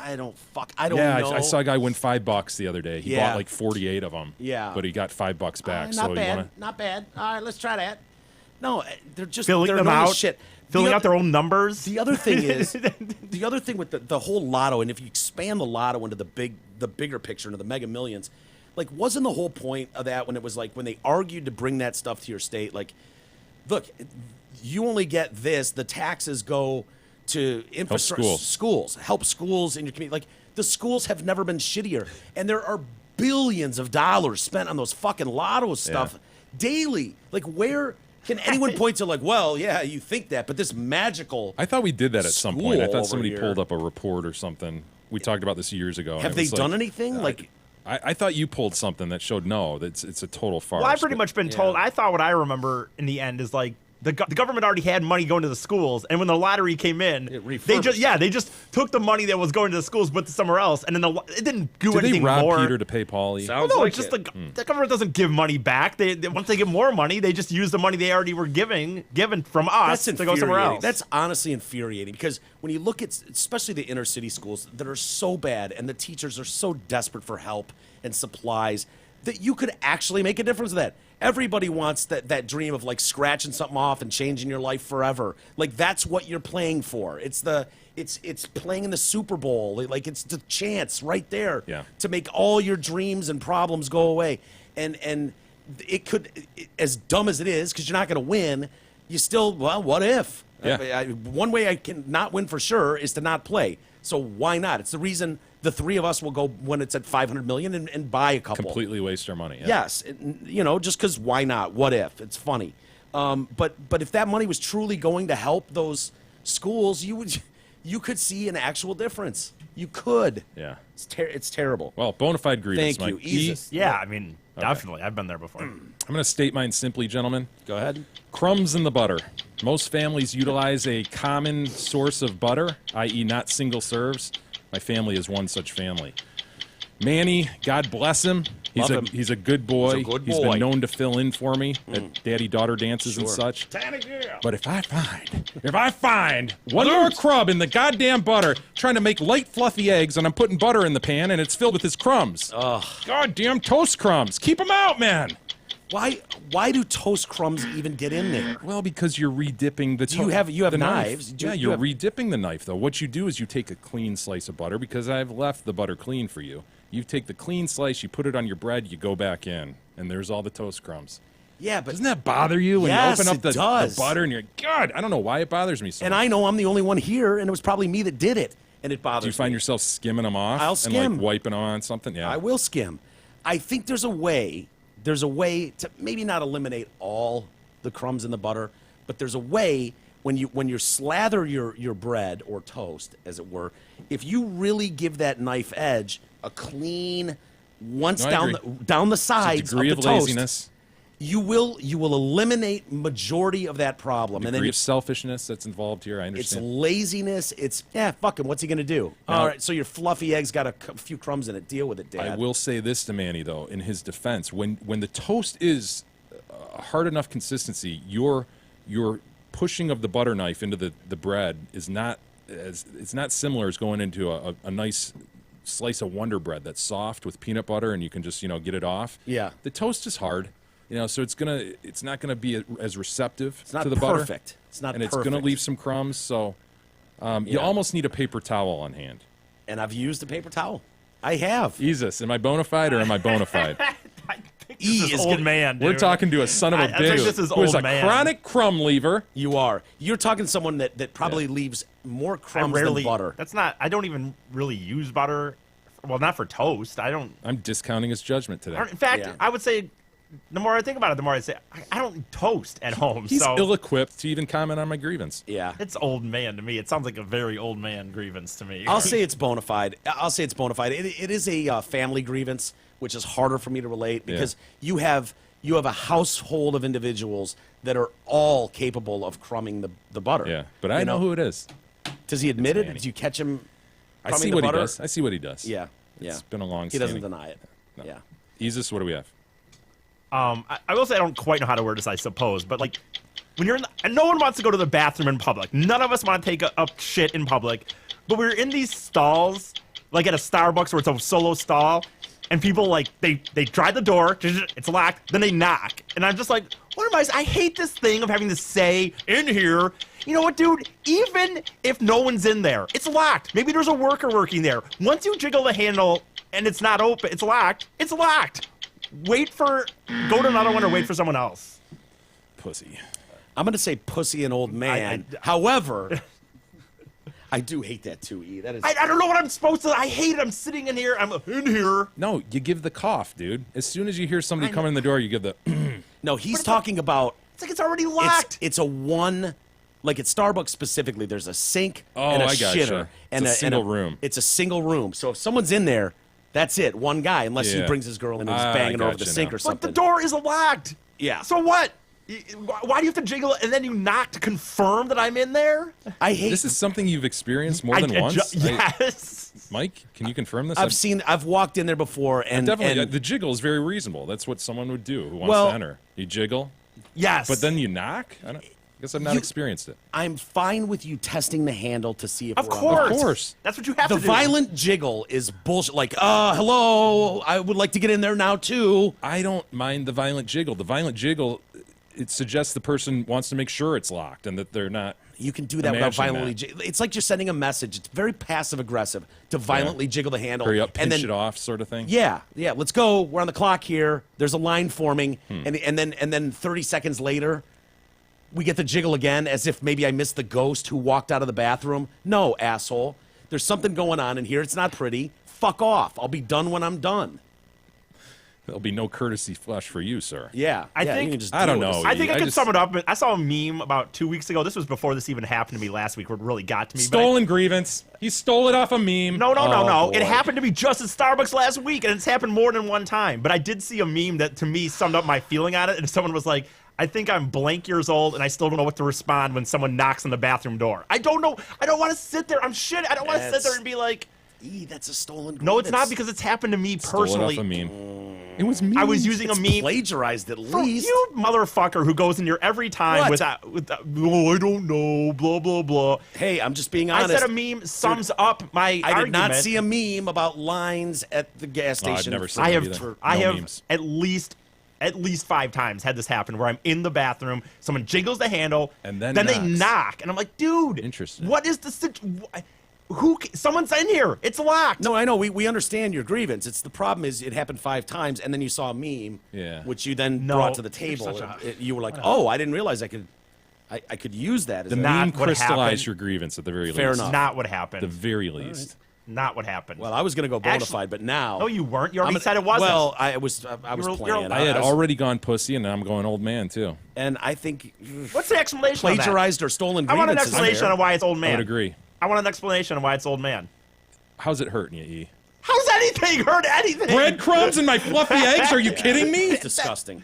I don't Yeah, know. I saw a guy win $5 the other day. He Yeah. bought like 48 of them. Yeah. but he got $5 back. Not so bad. you wanna? Not bad. All right, let's try that. No, they're just filling they're them annoying as out, shit. filling The out their own numbers. The other thing is, the other thing with the whole lotto, and if you expand the lotto into the bigger picture, into the Mega Millions, like, wasn't the whole point of that when it was like when they argued to bring that stuff to your state? Like, look, you only get this. The taxes go to infrastructure, schools, help schools in your community. Like, the schools have never been shittier, and there are billions of dollars spent on those fucking lotto stuff daily. Like, where can anyone point to, like, well, yeah, you think that, but this magical. I thought we did that at some point. I school thought somebody over pulled here. up a report or something. We talked about this years ago. and Have it they was done like, anything? Like, I thought you pulled something that showed no, it's a total farce. Well, I've pretty but- much been told. I thought what I remember in the end is like the government already had money going to the schools, and when the lottery came in, they just took the money that was going to the schools, went to somewhere else, and then it didn't do Did anything they rob more. Peter to pay Paulie? Sounds No, like it's just it. the government doesn't give money back. They once they get more money, they just use the money they already were given from us That's to go somewhere infuriating. else. That's honestly infuriating because when you look at, especially the inner city schools that are so bad and the teachers are so desperate for help and supplies that you could actually make a difference with that. Everybody wants that dream of like scratching something off and changing your life forever. Like that's what you're playing for. It's playing in the Super Bowl. Like it's the chance right there to make all your dreams and problems go away. And it could, as dumb as it is, because you're not going to win, you still, well, what if? Yeah. One way I can not win for sure is to not play. So why not? It's the reason the three of us will go when it's at 500 million and buy a couple. Completely waste our money. Yeah. Yes, just because why not? What if? It's funny. But if that money was truly going to help those schools, you could see an actual difference. You could. Yeah. It's terrible. Well, bona fide grievance, Thank you. Mike. Easy. Yeah, I mean, definitely. I've been there before. I'm going to state mine simply, gentlemen. Go ahead. Crumbs in the butter. Most families utilize a common source of butter, i.e. not single serves. My family is one such family. Manny, God bless him. He's Love him. he's a good boy. He's a good He's boy. been known to fill in for me at daddy-daughter dances and Sure. such. But if I find one more crumb in the goddamn butter, trying to make light fluffy eggs, and I'm putting butter in the pan, and it's filled with his crumbs. Goddamn toast crumbs. Keep them out, man. Why do toast crumbs even get in there? Well, because you're re-dipping the You have the knives. Knife. Do Yeah, you you're have- re-dipping the knife, though. What you do is you take a clean slice of butter, because I've left the butter clean for you. You take the clean slice, you put it on your bread, you go back in, and there's all the toast crumbs. Yeah, but Doesn't that bother you when Yes, you open up it the does. butter and you're like, God, I don't know why it bothers me so and much. I know I'm the only one here, and it was probably me that did it, and it bothers Do you find me. yourself skimming them off? I'll And skim. like wiping them on something? Yeah. I will skim. I think there's a way to maybe not eliminate all the crumbs in the butter, but there's a way when you slather your bread or toast, as it were, if you really give that knife edge a clean once No, I down agree. down the It's a sides degree of of the toast, laziness, you will eliminate majority of that problem. degree And then of selfishness that's involved here. I it's understand. laziness. It's fuck him. What's he gonna do? Now- All right, so your fluffy eggs got a few crumbs in it. Deal with it, Dad. I will say this to Manny, though, in his defense, when the toast is a hard enough consistency, your pushing of the butter knife into the bread is not it's not similar as going into a nice slice of Wonder Bread that's soft with peanut butter and you can just get it off. Yeah. The toast is hard, so it's not gonna be as receptive It's not to the butter. perfect. It's not and it's gonna perfect. leave some crumbs. So you Yeah. almost need a paper towel on hand. And I've used a paper towel. I have. Jesus, am I bona fide or am I bona fide? This is old man, dude. We're talking to a son of a I bitch think this is who is old a man. chronic crumb lever. You are. You're talking to someone that probably leaves more I crumbs rarely, than butter. That's not. I don't even really use butter. Well, not for toast. I don't. I'm discounting his judgment today. In fact, Yeah. I would say, the more I think about it, the more I say I don't toast at home. He's so ill-equipped to even comment on my grievance. Yeah. it's old man to me. It sounds like a very old man grievance to me. I'll say it's bona fide. It is a family grievance, which is harder for me to relate because you have a household of individuals that are all capable of crumbing the butter. Yeah, but I know who it is. Does he admit it? Manny. Do you catch him I crumbing see the what butter? he does. I see what he does. Yeah. It's been a long He doesn't standing. deny it. No. Yeah. Isis, what do we have? I will say I don't quite know how to word this, I suppose, but like when you're and no one wants to go to the bathroom in public. None of us want to take up shit in public, but we're in these stalls, like at a Starbucks where it's a solo stall, and people like they try the door, it's locked, then they knock, and I'm just like, what am I hate this thing of having to say in here. You know what, dude? Even if no one's in there, it's locked. Maybe there's a worker working there. Once you jiggle the handle and it's not open, it's locked. It's locked. Go to another one or wait for someone else. Pussy. I'm going to say pussy and old man. However, I do hate that too, E. That is. I don't know what I'm supposed to. I hate it. I'm sitting in here. I'm in here. No, you give the cough, dude. As soon as you hear somebody coming in the door, you give the. No, he's talking about. It's like it's already locked. It's a one. Like at Starbucks specifically, there's a sink Oh, and a I gotcha. shitter. It's a single room. It's a single room. So if someone's in there, that's it. One guy, unless he Yeah. brings his girl in and he's I banging over the gotcha sink now. or something. But the door is locked. Yeah. So what? Why do you have to jiggle it and then you knock to confirm that I'm in there? I hate This is something you've experienced more than once. Yes. Mike, can you confirm this? I've walked in there before, and definitely and the jiggle is very reasonable. That's what someone would do who wants Well- to enter. You jiggle, Yes. but then you knock. I guess I've not experienced it. I'm fine with you testing the handle to see if Of we're on course. Of course. That's what you have the to do. violent jiggle is bullshit. Like, hello, I would like to get in there now too. I don't mind the violent jiggle. The violent jiggle, it suggests the person wants to make sure it's locked and that they're not. You can do that without imagining violently. It's like you're sending a message. It's very passive aggressive to violently jiggle the handle. Hurry up, pinch and then, it off, sort of thing. Yeah, let's go. We're on the clock here. There's a line forming, and then 30 seconds later, we get the jiggle again, as if maybe I missed the ghost who walked out of the bathroom. No, asshole. There's something going on in here. It's not pretty. Fuck off. I'll be done when I'm done. There'll be no courtesy flush for you, sir. Yeah, I you think can just I don't deal with know. this. I think I can just- sum it up. I saw a meme about 2 weeks ago. This was before this even happened to me last week, where it really got to me. but Stolen grievance. He stole it off a meme. No. Oh, It boy. happened to me just at Starbucks last week, and it's happened more than one time. But I did see a meme that, to me, summed up my feeling on it. And someone was like, I think I'm blank years old, and I still don't know what to respond when someone knocks on the bathroom door. I don't know. I don't want to sit there. I'm shit. I don't want to sit That's- there and be like, That's a stolen grievance. no, it's not, because it's happened to me Stole it personally. off a meme. It was me. I was using a meme. Plagiarized at For least. you motherfucker who goes in here every time What? with oh, I don't know, blah, blah, blah. Hey, I'm just being I honest. said a meme sums up my I did not argument. see a meme about lines at the gas Oh, I've station. never seen I that have either. I No have memes. at least 5 times had this happen where I'm in the bathroom, someone jiggles the handle, And then they knocks. knock, and I'm like, dude, Interesting. what is the someone's in here, it's locked. No, I know. We understand your grievance. It's the problem is it happened 5 times, and then you saw a meme, Yeah. which you then No, brought to the you're table. such a- You were like, oh, I didn't realize I could use that. As The a- meme what crystallized happened. your grievance at the very Fair least. enough. Not what The happened. very least. Not what happened. Well, I was going to go bona Actually- fide, but now. No, you weren't. You already I'm- said it wasn't. Well, I was You're- playing. I had was- already gone pussy, and now I'm going old man too. And I think What's the explanation? on that? plagiarized or stolen I want an grievances in explanation there. on why it's old I man. would agree. I want an explanation on why it's old man. How's it hurting you, E? How's anything hurt anything? Breadcrumbs and my fluffy eggs? Are you kidding me? It's disgusting.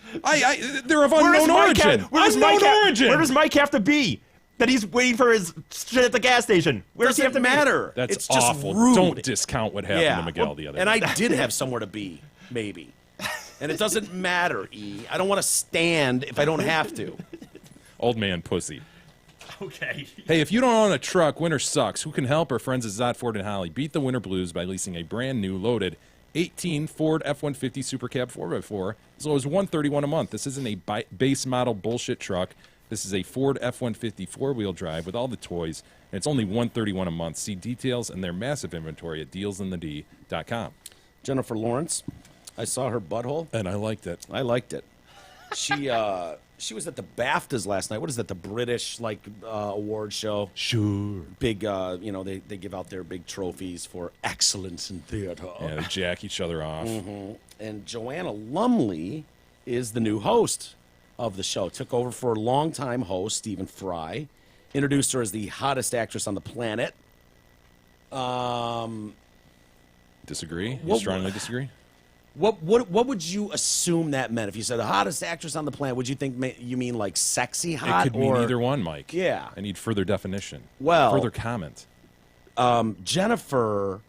They're of Where does unknown Mike origin. have- where does Unknown Mike have- origin. Where does Mike have to be? That he's waiting for his shit at the gas station. Where does he have to Doesn't be? matter. That's it's just awful. rude. Don't discount what happened to Miguel the other and day. I did have somewhere to be, maybe. And it doesn't matter, E. I don't want to stand if I don't have to. Old man pussy. Okay. Hey, if you don't own a truck, winter sucks. Who can help? Our friends at Zott Ford and Holly beat the winter blues by leasing a brand new loaded 18 Ford F-150 Super Cab 4x4 as low as $131 a month. This isn't a base model bullshit truck. This is a Ford F-150 four-wheel drive with all the toys, and it's only $131 a month. See details and their massive inventory at dealsinthed.com. Jennifer Lawrence, I saw her butthole. And I liked it. I liked it. She was at the BAFTAs last night. What is that? The British award show. Sure. Big, they give out their big trophies for excellence in theater. Yeah, they jack each other off. And Joanna Lumley is the new host of the show. Took over for longtime host Stephen Fry. Introduced her as the hottest actress on the planet. Disagree? You What- strongly disagree? What would you assume that meant? If you said the hottest actress on the planet, would you think you mean like sexy hot? It could mean or either one, Mike. Yeah. I need further definition. Well- further comment. Jennifer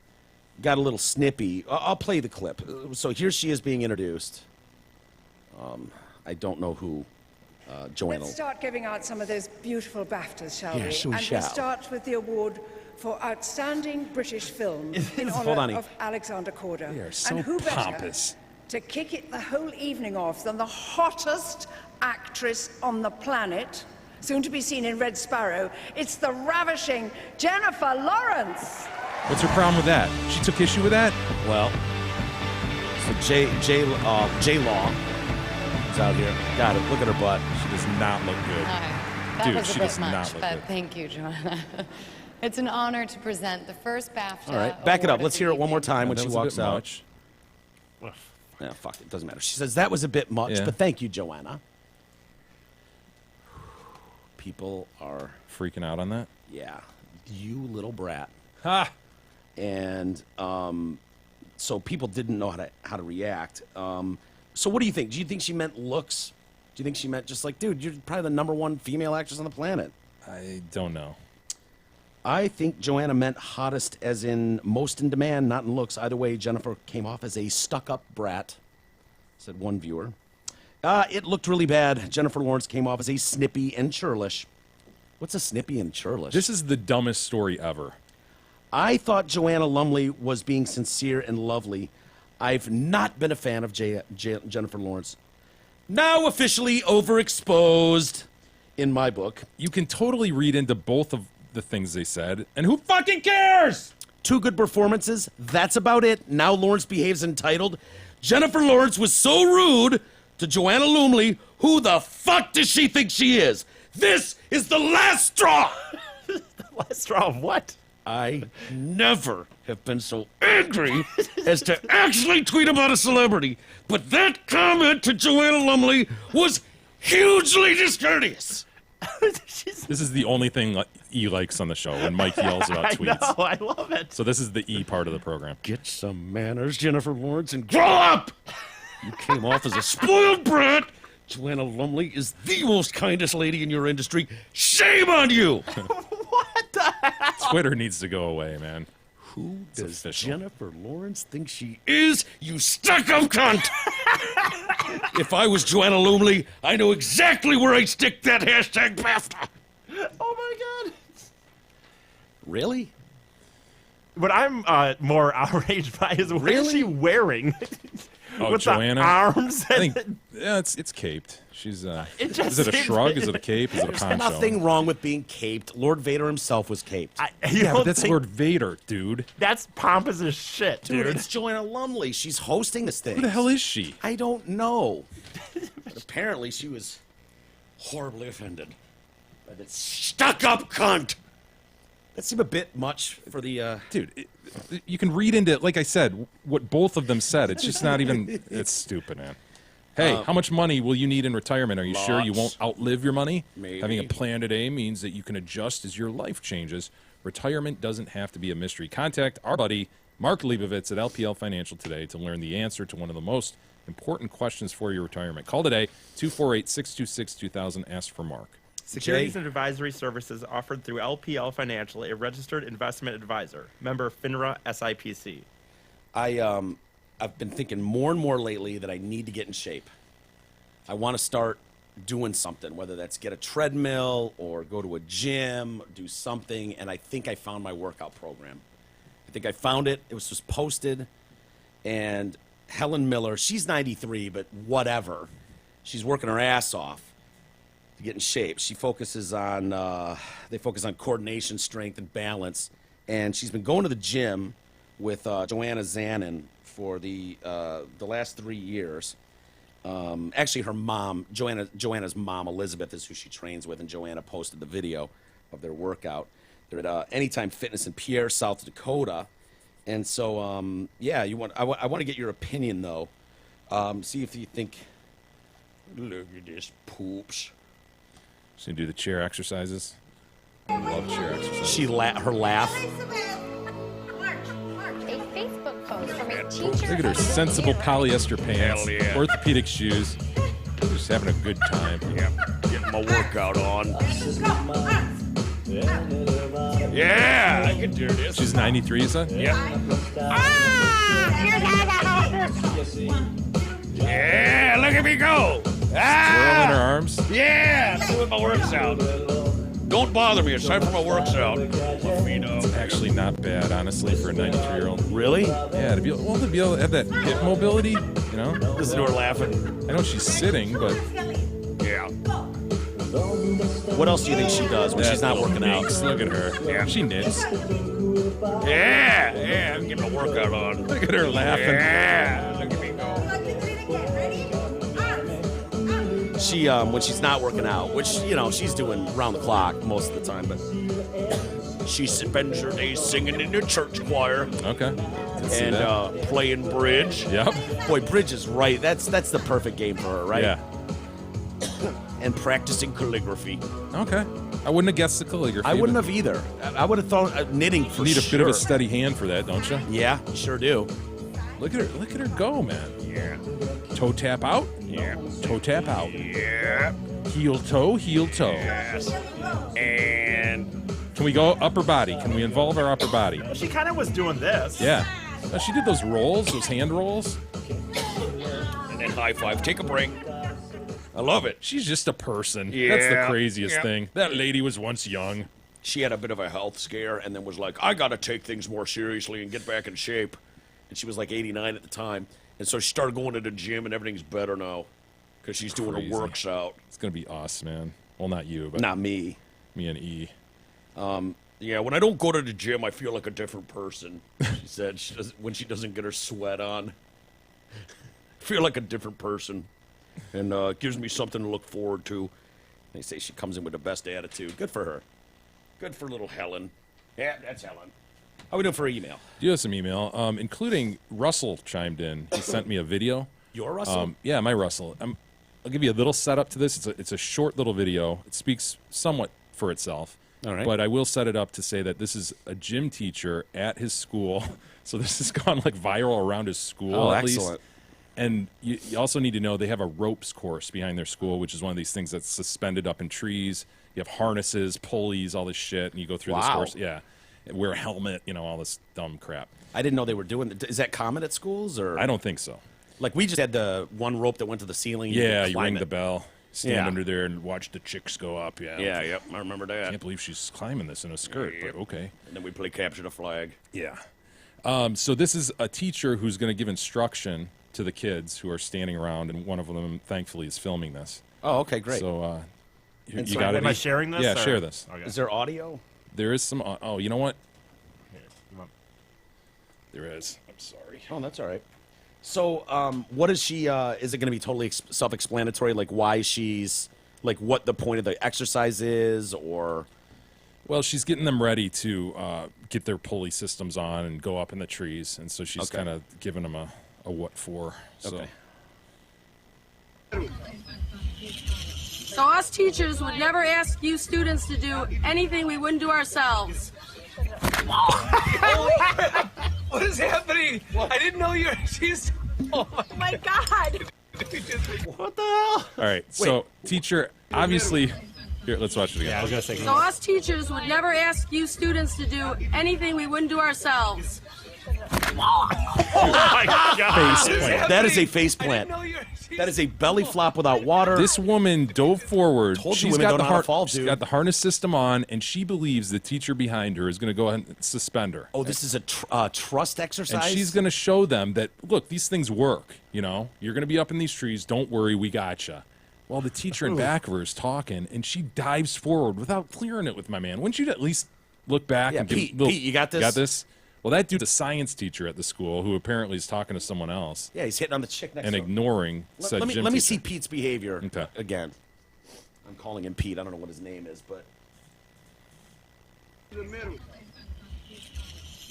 got a little snippy. I'll play the clip. So here she is being introduced. I don't know who Joanna. Let's start giving out some of those beautiful BAFTAs, shall Yeah, we? shall we and shall. we'll start with the award for Outstanding British Film in Hold honour on, Eve. of Alexander Korda. They are so and who better pompous. to kick it the whole evening off than the hottest actress on the planet, soon to be seen in Red Sparrow? It's the ravishing Jennifer Lawrence. What's her problem with that? She took issue with that? Well, so J Law is out here. Got it. Look at her butt. She does not look good. That Dude, was a she bit does not much, look but good. thank you, Joanna. It's an honor to present the first BAFTA. All right, back it up. award Let's of the hear it one more time Yeah, when that she was a walks bit out. much. Yeah, fuck it. Doesn't matter. She says that was a bit much, Yeah. but thank you, Joanna. People are, Freaking out on that? yeah, you little brat. Ha! And so people didn't know how to react. So what do you think? Do you think she meant looks? you think she meant just like, dude, you're probably the #1 female actress on the planet? I don't know. I think Joanna meant hottest as in most in demand, not in looks. Either way, Jennifer came off as a stuck-up brat, said one viewer. It looked really bad. Jennifer Lawrence came off as a snippy and churlish. What's a snippy and churlish? This is the dumbest story ever. I thought Joanna Lumley was being sincere and lovely. I've not been a fan of Jennifer Lawrence. Now officially overexposed in my book. You can totally read into both of the things they said, and who fucking cares? 2 good performances. That's about it. Now Lawrence behaves entitled. Jennifer Lawrence was so rude to Joanna Lumley. Who the fuck does she think she is? This is the last straw. The last straw of what? I never have been so angry as to actually tweet about a celebrity, but that comment to Joanna Lumley was hugely discourteous. This is the only thing E likes on the show when Mike yells about tweets. I know, I love it. So this is the E part of the program. Get some manners, Jennifer Lawrence, and grow up! You came off as a spoiled brat. Joanna Lumley is the most kindest lady in your industry. Shame on you! What the hell? Twitter needs to go away, man. Who does official. Jennifer Lawrence think she is, you stuck-up cunt? If I was Joanna Lumley, I know exactly where I'd stick that hashtag BAFTA. Oh my god. Really? What I'm more outraged by is what is she wearing? Oh, With Joanna? the arms. I think, yeah, it's caped. She's It just is it a seems- shrug? Is it a cape? Is it a There's poncho? nothing wrong with being caped. Lord Vader himself was caped. Yeah, but that's Lord Vader, dude. That's pompous as shit, Dude, dude. it's Joanna Lumley. She's hosting this thing. Who the hell is she? I don't know. But apparently she was horribly offended by this stuck-up cunt. That seemed a bit much for the... Dude, you can read into, like I said, what both of them said. It's just not even... It's stupid, man. Hey, how much money will you need in retirement? Are you sure you won't outlive your money? Maybe. Having a plan today means that you can adjust as your life changes. Retirement doesn't have to be a mystery. Contact our buddy, Mark Leibovitz at LPL Financial today to learn the answer to one of the most important questions for your retirement. Call today, 248-626-2000. Ask for Mark. Securities and advisory services offered through LPL Financial, a registered investment advisor. Member FINRA SIPC. I've been thinking more and more lately that I need to get in shape. I want to start doing something, whether that's get a treadmill or go to a gym, do something, and I think I found my workout program. I think I found it. It was just posted, and Helen Miller, she's 93, but whatever. She's working her ass off to get in shape. She focuses on, they focus on coordination, strength, and balance, and she's been going to the gym with Joanna Zanin for the last 3 years. Actually, her mom, Joanna's mom, Elizabeth, is who she trains with, and Joanna posted the video of their workout. They're at Anytime Fitness in Pierre, South Dakota. And so, yeah, I want to get your opinion, though. See if you think, look at this poops. She's going to do the chair exercises. I love chair exercises. Her laugh. A Facebook post from a teacher. Look at her sensible polyester pants, Hell yeah. orthopedic shoes. Just having a good time. Yeah, getting my workout on. Yeah, I can do this. She's 93, you said? Yeah. Yeah, look at me go. Twirling her arms. Yeah, I'm doing my works out. Don't bother me. It's time for my works out. My feet up. It's actually not bad, honestly, for a 93-year-old. Really? Yeah, to be able to have that hip mobility, you know? Listen to her laughing. I know she's sitting, but... Yeah. What else do you think she does when she's not working out? Look at her. Yeah. She knits. Yeah, I'm getting my workout on. Look at her laughing. Yeah, look at me go. She, when she's not working out, which, you know, she's doing round the clock most of the time, but she spends her days singing in the church choir. Okay. And playing bridge. Yep. Boy, bridge is right. That's the perfect game for her, right? Yeah. And practicing calligraphy. Okay. I wouldn't have guessed the calligraphy. I wouldn't have either. I would have thought knitting for You need a sure. bit of a steady hand for that, don't you? Yeah, you sure do. Look at her go, man. Yeah. Toe tap out. Yeah. Toe tap out. Yeah. Heel toe, heel toe. Yes. And Can we go upper body? Can we involve our upper body? she kind of was doing this. Yeah. She did those rolls, those hand rolls. And then high five. Take a break. I love it. She's just a person. Yeah. That's the craziest Yeah. thing. That lady was once young. She had a bit of a health scare and then was like, I got to take things more seriously and get back in shape. And she was like 89 at the time. And so she started going to the gym and everything's better now because she's doing Crazy. her works out. It's going to be us, man. Well, not you, but Not me. me and E. Yeah, when I don't go to the gym, I feel like a different person. She said when she doesn't get her sweat on. I feel like a different person. And it gives me something to look forward to. They say she comes in with the best attitude. Good for her. Good for little Helen. Yeah, that's Helen. How we doing for email? Do you have some email, including Russell chimed in. He sent me a video. Your Russell? Yeah, my Russell. I'll give you a little setup to this. It's a short little video. It speaks somewhat for itself. All right. But I will set it up to say that this is a gym teacher at his school. So this has gone like viral around his school. Oh, at excellent. least. And you also need to know they have a ropes course behind their school, which is one of these things that's suspended up in trees. You have harnesses, pulleys, all this shit, and you go through this Wow. course. Yeah. Wear a helmet, all this dumb crap. I didn't know they were doing it. Is that common at schools? Or I don't think so. Like, we just had the one rope that went to the ceiling. Yeah, could you climb ring it. the bell, stand Yeah. under there, and watch the chicks go up. Yeah. Yeah, yep, I remember that. I can't believe she's climbing this in a skirt, Yep. but okay. And then we play capture the flag. Yeah. So this is a teacher who's going to give instruction to the kids who are standing around, and one of them, thankfully, is filming this. Oh, okay, great. So you, And you so got it? Am I sharing this? Yeah, or- share this. Okay. Is there audio? There is some. Oh, you know what? Come on. There is. I'm sorry. Oh, that's all right. So, what is she? Is it going to be totally self-explanatory? Like why she's like what the point of the exercise is, or? Well, she's getting them ready to get their pulley systems on and go up in the trees, and so she's Okay. kind of giving them a what for. So. Okay. So us teachers would never ask you students to do anything we wouldn't do ourselves. What is happening? I didn't know you were. She's. Oh My God! What the hell? All right. So, teacher, obviously, here. Let's watch it again. Yeah, I was gonna say. So us teachers would never ask you students to do anything we wouldn't do ourselves. Oh my God. Face plant. That is a face plant. That is a belly flop without water. This woman dove forward. Told you She's women got don't the know how to fall, she's dude. got the harness system on, and she believes the teacher behind her is going to go ahead and suspend her. Oh, this is a trust exercise. And she's going to show them that, look, these things work. You're going to be up in these trees. Don't worry, we gotcha. While the teacher in back of her is talking, and she dives forward without clearing it with my man. Wouldn't you at least look back Yeah, and give Pete, a little, Pete, you got this? Got this? Well, that dude's a science teacher at the school who apparently is talking to someone else Yeah, he's hitting on the chick next and to him. ignoring said Let me gym see teacher. Pete's behavior Okay. again. I'm calling him Pete. I don't know what his name is, but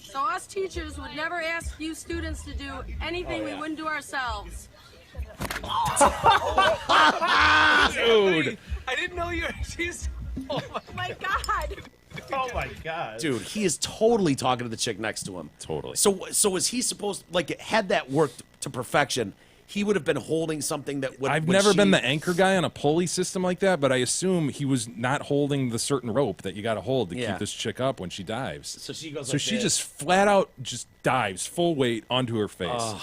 So us teachers would never ask you students to do anything we wouldn't do ourselves. Dude. I didn't know you were. She's. Oh my God! Oh my God. dude, he is totally talking to the chick next to him. Totally. So was he supposed like had that worked to perfection? He would have been holding something that would. I've when never been she- the anchor guy on a pulley system like that, but I assume he was not holding the certain rope that you got to hold to Yeah. keep this chick up when she dives. So she goes. So like she this. just flat out just dives full weight onto her face.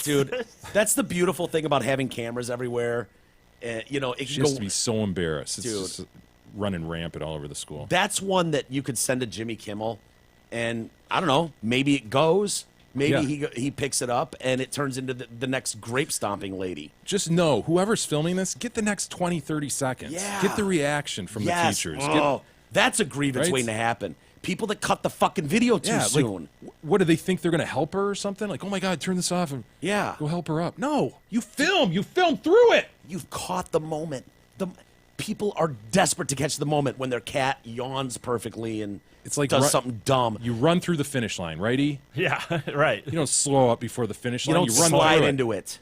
Dude, that's the beautiful thing about having cameras everywhere. It She can has go. to be so embarrassed. It's Dude. just running rampant all over the school. That's one that you could send to Jimmy Kimmel, and I don't know. Maybe it goes. Maybe he picks it up, and it turns into the next grape stomping lady. Just know, whoever's filming this, get the next 20, 30 seconds. Yeah. Get the reaction from the teachers. Oh, that's a grievance Right? waiting to happen. People that cut the fucking video too soon. What do they think they're going to help her or something? Like, oh my God, turn this off and Yeah. go help her up. No, you film through it. You've caught the moment. The people are desperate to catch the moment when their cat yawns perfectly and It's like does something dumb. You run through the finish line, righty? Yeah, right. You don't slow up before the finish You line. don't You run slide through into it.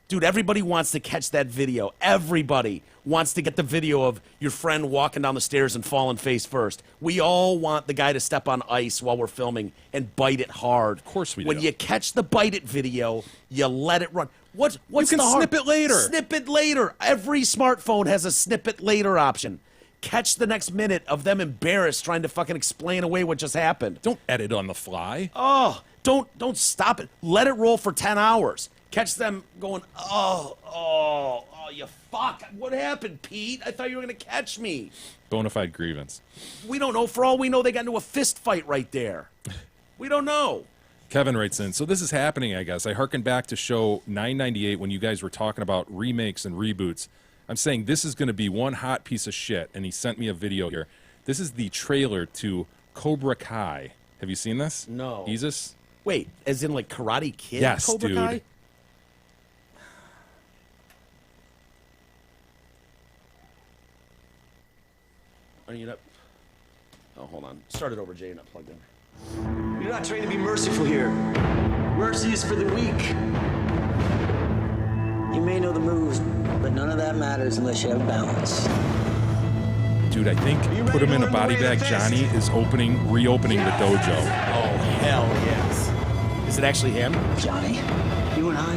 Dude, everybody wants to catch that video. Everybody wants to get the video of your friend walking down the stairs and falling face first. We all want the guy to step on ice while we're filming and bite it hard. Of course we When do. you catch the bite it video, you let it run. What's you can the snip it later. Snip it later. Every smartphone has a snip it later option. Catch the next minute of them embarrassed trying to fucking explain away what just happened. Don't edit on the fly. Oh, don't stop it. Let it roll for 10 hours. Catch them going, oh, you fuck. What happened, Pete? I thought you were going to catch me. Bonafide grievance. We don't know. For all we know, they got into a fist fight right there. We don't know. Kevin writes in, so this is happening, I guess. I hearken back to show 998 when you guys were talking about remakes and reboots. I'm saying this is going to be one hot piece of shit, and he sent me a video here. This is the trailer to Cobra Kai. Have you seen this? No. Jesus? Wait, as in like Karate Kid? Yes, Cobra dude. Kai? Are you not? Oh, hold on. Start it over, Jay. You're not plugged in. You're not trained to be merciful here. Mercy is for the weak. You may know the moves, but none of that matters unless you have balance. Dude, I think Put Him in a Body Bag Johnny is reopening the dojo. Oh, hell yes. Is it actually him? Johnny, you and I.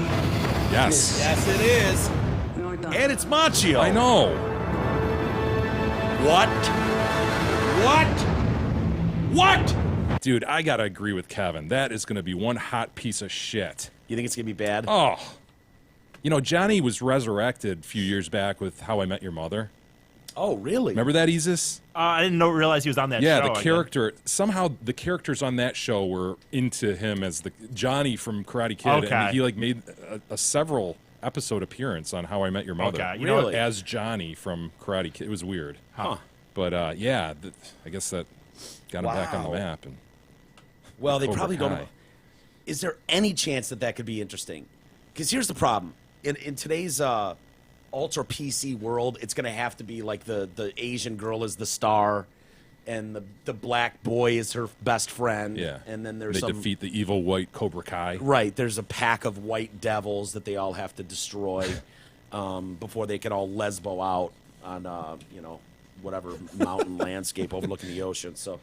Yes. Yes, it is. And it's Machio. I know. What? Dude, I got to agree with Kevin. That is going to be one hot piece of shit. You think it's going to be bad? Oh. You know, Johnny was resurrected a few years back with How I Met Your Mother. Oh, really? Remember that, Isis? I didn't realize he was on that show. Yeah, the character. Somehow the characters on that show were into him as the Johnny from Karate Kid. Okay. And he like made a several episode appearance on How I Met Your Mother. Okay, really? As Johnny from Karate Kid. It was weird. Huh. But yeah, I guess that got him back on the Wow. map. And Well, they Cobra probably Kai. don't. Is there any chance that could be interesting? Because here's the problem. In today's ultra PC world, it's going to have to be like the Asian girl is the star, and the black boy is her best friend. Yeah. And then there's they some defeat the evil white Cobra Kai. right. There's a pack of white devils that they all have to destroy before they can all lesbo out on whatever mountain landscape overlooking the ocean. So.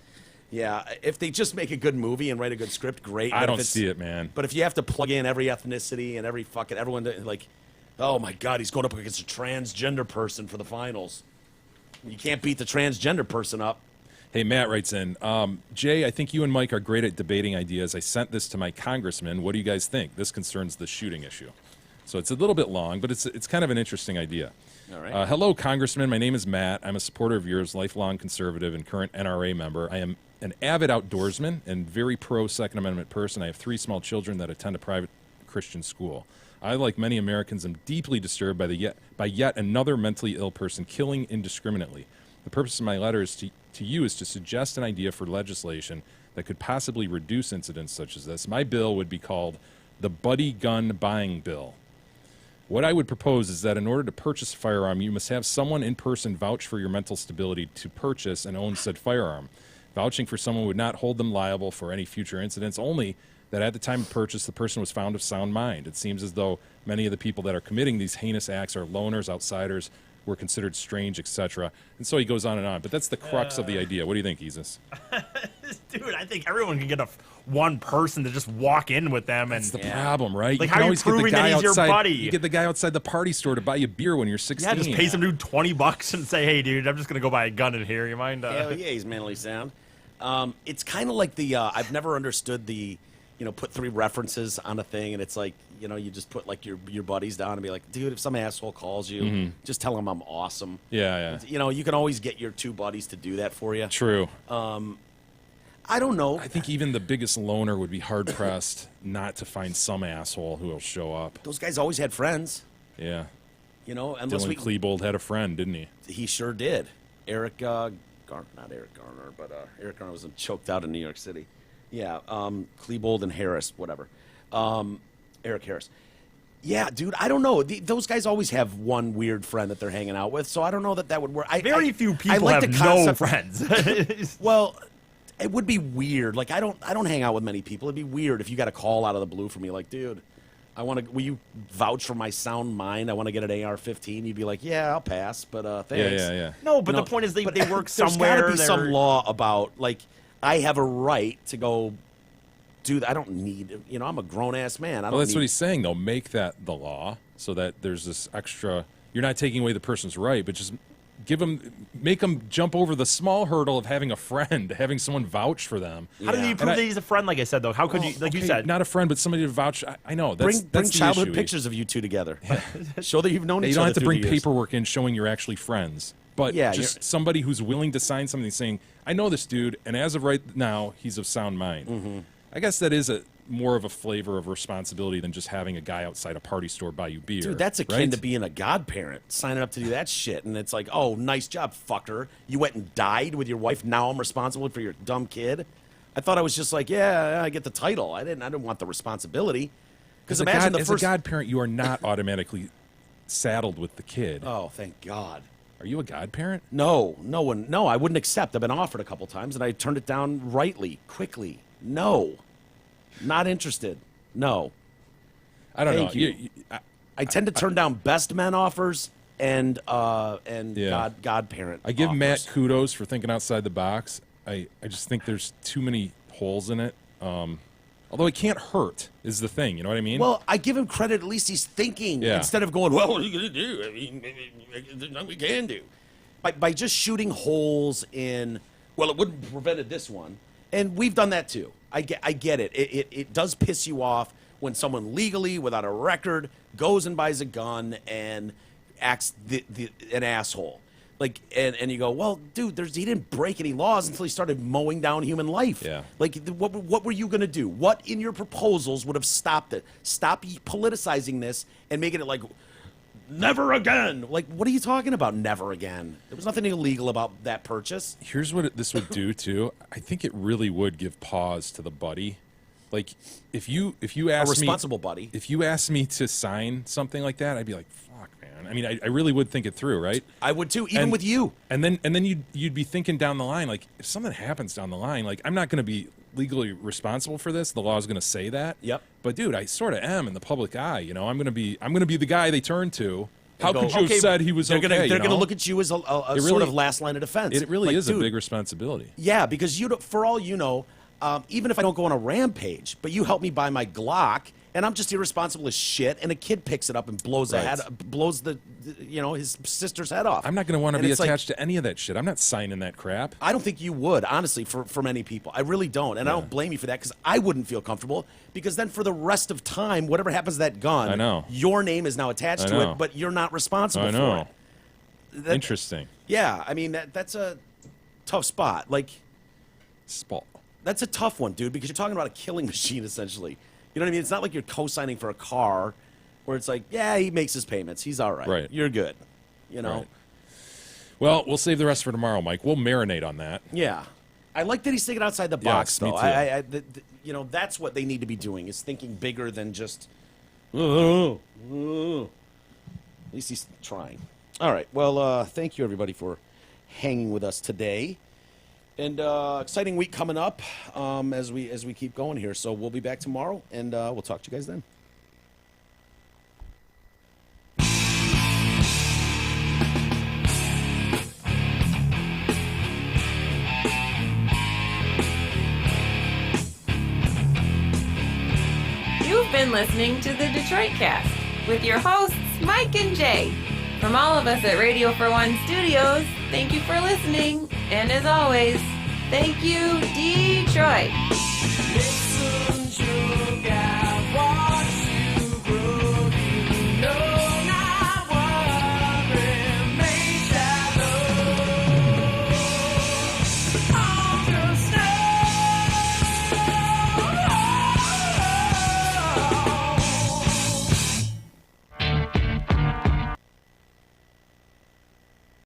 Yeah, if they just make a good movie and write a good script, great. I But don't if it's- see it, man. But if you have to plug in every ethnicity and everyone, like, oh my God, he's going up against a transgender person for the finals. You can't beat the transgender person up. Hey, Matt writes in, Jay, I think you and Mike are great at debating ideas. I sent this to my congressman. What do you guys think? This concerns the shooting issue. So it's a little bit long, but it's kind of an interesting idea. All right. Hello, Congressman. My name is Matt. I'm a supporter of yours, lifelong conservative and current NRA member. I am an avid outdoorsman and very pro-Second Amendment person. I have 3 small children that attend a private Christian school. I, like many Americans, am deeply disturbed by yet another mentally ill person killing indiscriminately. The purpose of my letter is to you is to suggest an idea for legislation that could possibly reduce incidents such as this. My bill would be called the Buddy Gun Buying Bill. What I would propose is that in order to purchase a firearm, you must have someone in person vouch for your mental stability to purchase and own said firearm. Vouching for someone would not hold them liable for any future incidents, only that at the time of purchase, the person was found of sound mind. It seems as though many of the people that are committing these heinous acts are loners, outsiders, were considered strange, etc. And so he goes on and on. But that's the crux of the idea. What do you think, Isis? Dude, I think everyone can get one person to just walk in with them. That's the problem, right? Like, you how can are you always get the proving guy that he's outside, your buddy? You get the guy outside the party store to buy you beer when you're 16. Yeah, just pay some dude $20 and say, hey, dude, I'm just going to go buy a gun in here. You mind? Hell yeah, he's mentally sound. It's kind of like the I've never understood the put 3 references on a thing, and it's like you just put like your buddies down and be like, dude, if some asshole calls you, just tell him I'm awesome. Yeah. You can always get your 2 buddies to do that for you. True. I don't know. I think even the biggest loner would be hard pressed not to find some asshole who will show up. Those guys always had friends. Yeah. Unless Dylan Klebold had a friend, didn't he? He sure did. Eric Garner, but Eric Garner was choked out in New York City. Yeah, Klebold and Harris, whatever. Eric Harris. Yeah, dude, I don't know. Those guys always have one weird friend that they're hanging out with, so I don't know that would work. Very few people have no friends. Well, it would be weird. Like I don't hang out with many people. It'd be weird if you got a call out of the blue from me, like, dude, will you vouch for my sound mind? I want to get an AR-15. You'd be like, yeah, I'll pass, but thanks. Yeah. No, but the point is they work There's somewhere. There's got to be some law about, like, I have a right to go do that. I don't need, I'm a grown ass man. I don't Well, that's need, what he's saying, though. Make that the law so that there's this extra. You're not taking away the person's right, but just make them jump over the small hurdle of having a friend, having someone vouch for them. How do you prove that he's a friend? Like I said, though, how could you? Like you said, not a friend, but somebody to vouch. I know. That's bring the childhood issue. pictures of you two together. Show that you've known each You don't other. have to through bring the years. paperwork in showing you're actually friends. But Yeah, just somebody who's willing to sign something saying, I know this dude, and as of right now, he's of sound mind. Mm-hmm. I guess that is more of a flavor of responsibility than just having a guy outside a party store buy you beer. Dude, that's akin right? to being a godparent, signing up to do that shit. And it's like, oh, nice job, fucker. You went and died with your wife. Now I'm responsible for your dumb kid. I thought I was just like, yeah, I get the title. I didn't want the responsibility. Because imagine as a godparent, you are not automatically saddled with the kid. Oh, thank God. Are you a godparent? No, I wouldn't accept. I've been offered a couple times, and I turned it down quickly. No, not interested. No. I don't Thank know. you. I tend to turn down best men offers and godparent. I give offers. Matt kudos for thinking outside the box. I just think there's too many holes in it. Although it can't hurt is the thing. You know what I mean? Well, I give him credit. At least he's thinking instead of going, well, what are you going to do? I mean, there's nothing we can do. By just shooting holes in, well, it wouldn't have prevented this one. And we've done that too. I get it. It does piss you off when someone legally, without a record, goes and buys a gun and acts an asshole. Like, and you go, well, dude, he didn't break any laws until he started mowing down human life. Yeah. Like, what were you going to do? What in your proposals would have stopped it? Stop politicizing this and making it like, never again. Like, what are you talking about, never again? There was nothing illegal about that purchase. Here's what this would do, too. I think it really would give pause to the buddy. Like, if you ask me... A responsible buddy. If you asked me to sign something like that, I'd be like, fuck, man. I mean, I really would think it through, right? I would, too, even with you. And then you'd be thinking down the line, like, if something happens down the line, like, I'm not going to be legally responsible for this. The law is going to say that. Yep. But, dude, I sort of am in the public eye. You know, I'm going to be the guy they turn to. How could you have said he was they're okay? They're going to look at you as a sort of last line of defense. It really like, is dude, a big responsibility. Yeah, because for all you know, even if I don't go on a rampage, but you help me buy my Glock, and I'm just irresponsible as shit, and a kid picks it up and blows his sister's head off. I'm not going to want to be it's attached to any of that shit. I'm not signing that crap. I don't think you would, honestly, for many people. I really don't, and I don't blame you for that because I wouldn't feel comfortable because then for the rest of time, whatever happens to that gun, I know. your name is now attached to it, but you're not responsible I know. for it. Interesting. Yeah, I mean, that's a tough spot. Like, that's a tough one, dude, because you're talking about a killing machine, essentially. You know what I mean? It's not like you're co-signing for a car where it's like, yeah, he makes his payments. He's all right. Right. You're good. You know? Right. Well, we'll save the rest for tomorrow, Mike. We'll marinate on that. Yeah. I like that he's thinking outside the box, Yes, me though. too. That's what they need to be doing, is thinking bigger than just, at least he's trying. All right. Well, thank you, everybody, for hanging with us today. And exciting week coming up as we keep going here. So we'll be back tomorrow, and we'll talk to you guys then. You've been listening to the Detroit Cast with your hosts, Mike and Jay. From all of us at Radio for One Studios, thank you for listening. And as always, thank you, Detroit.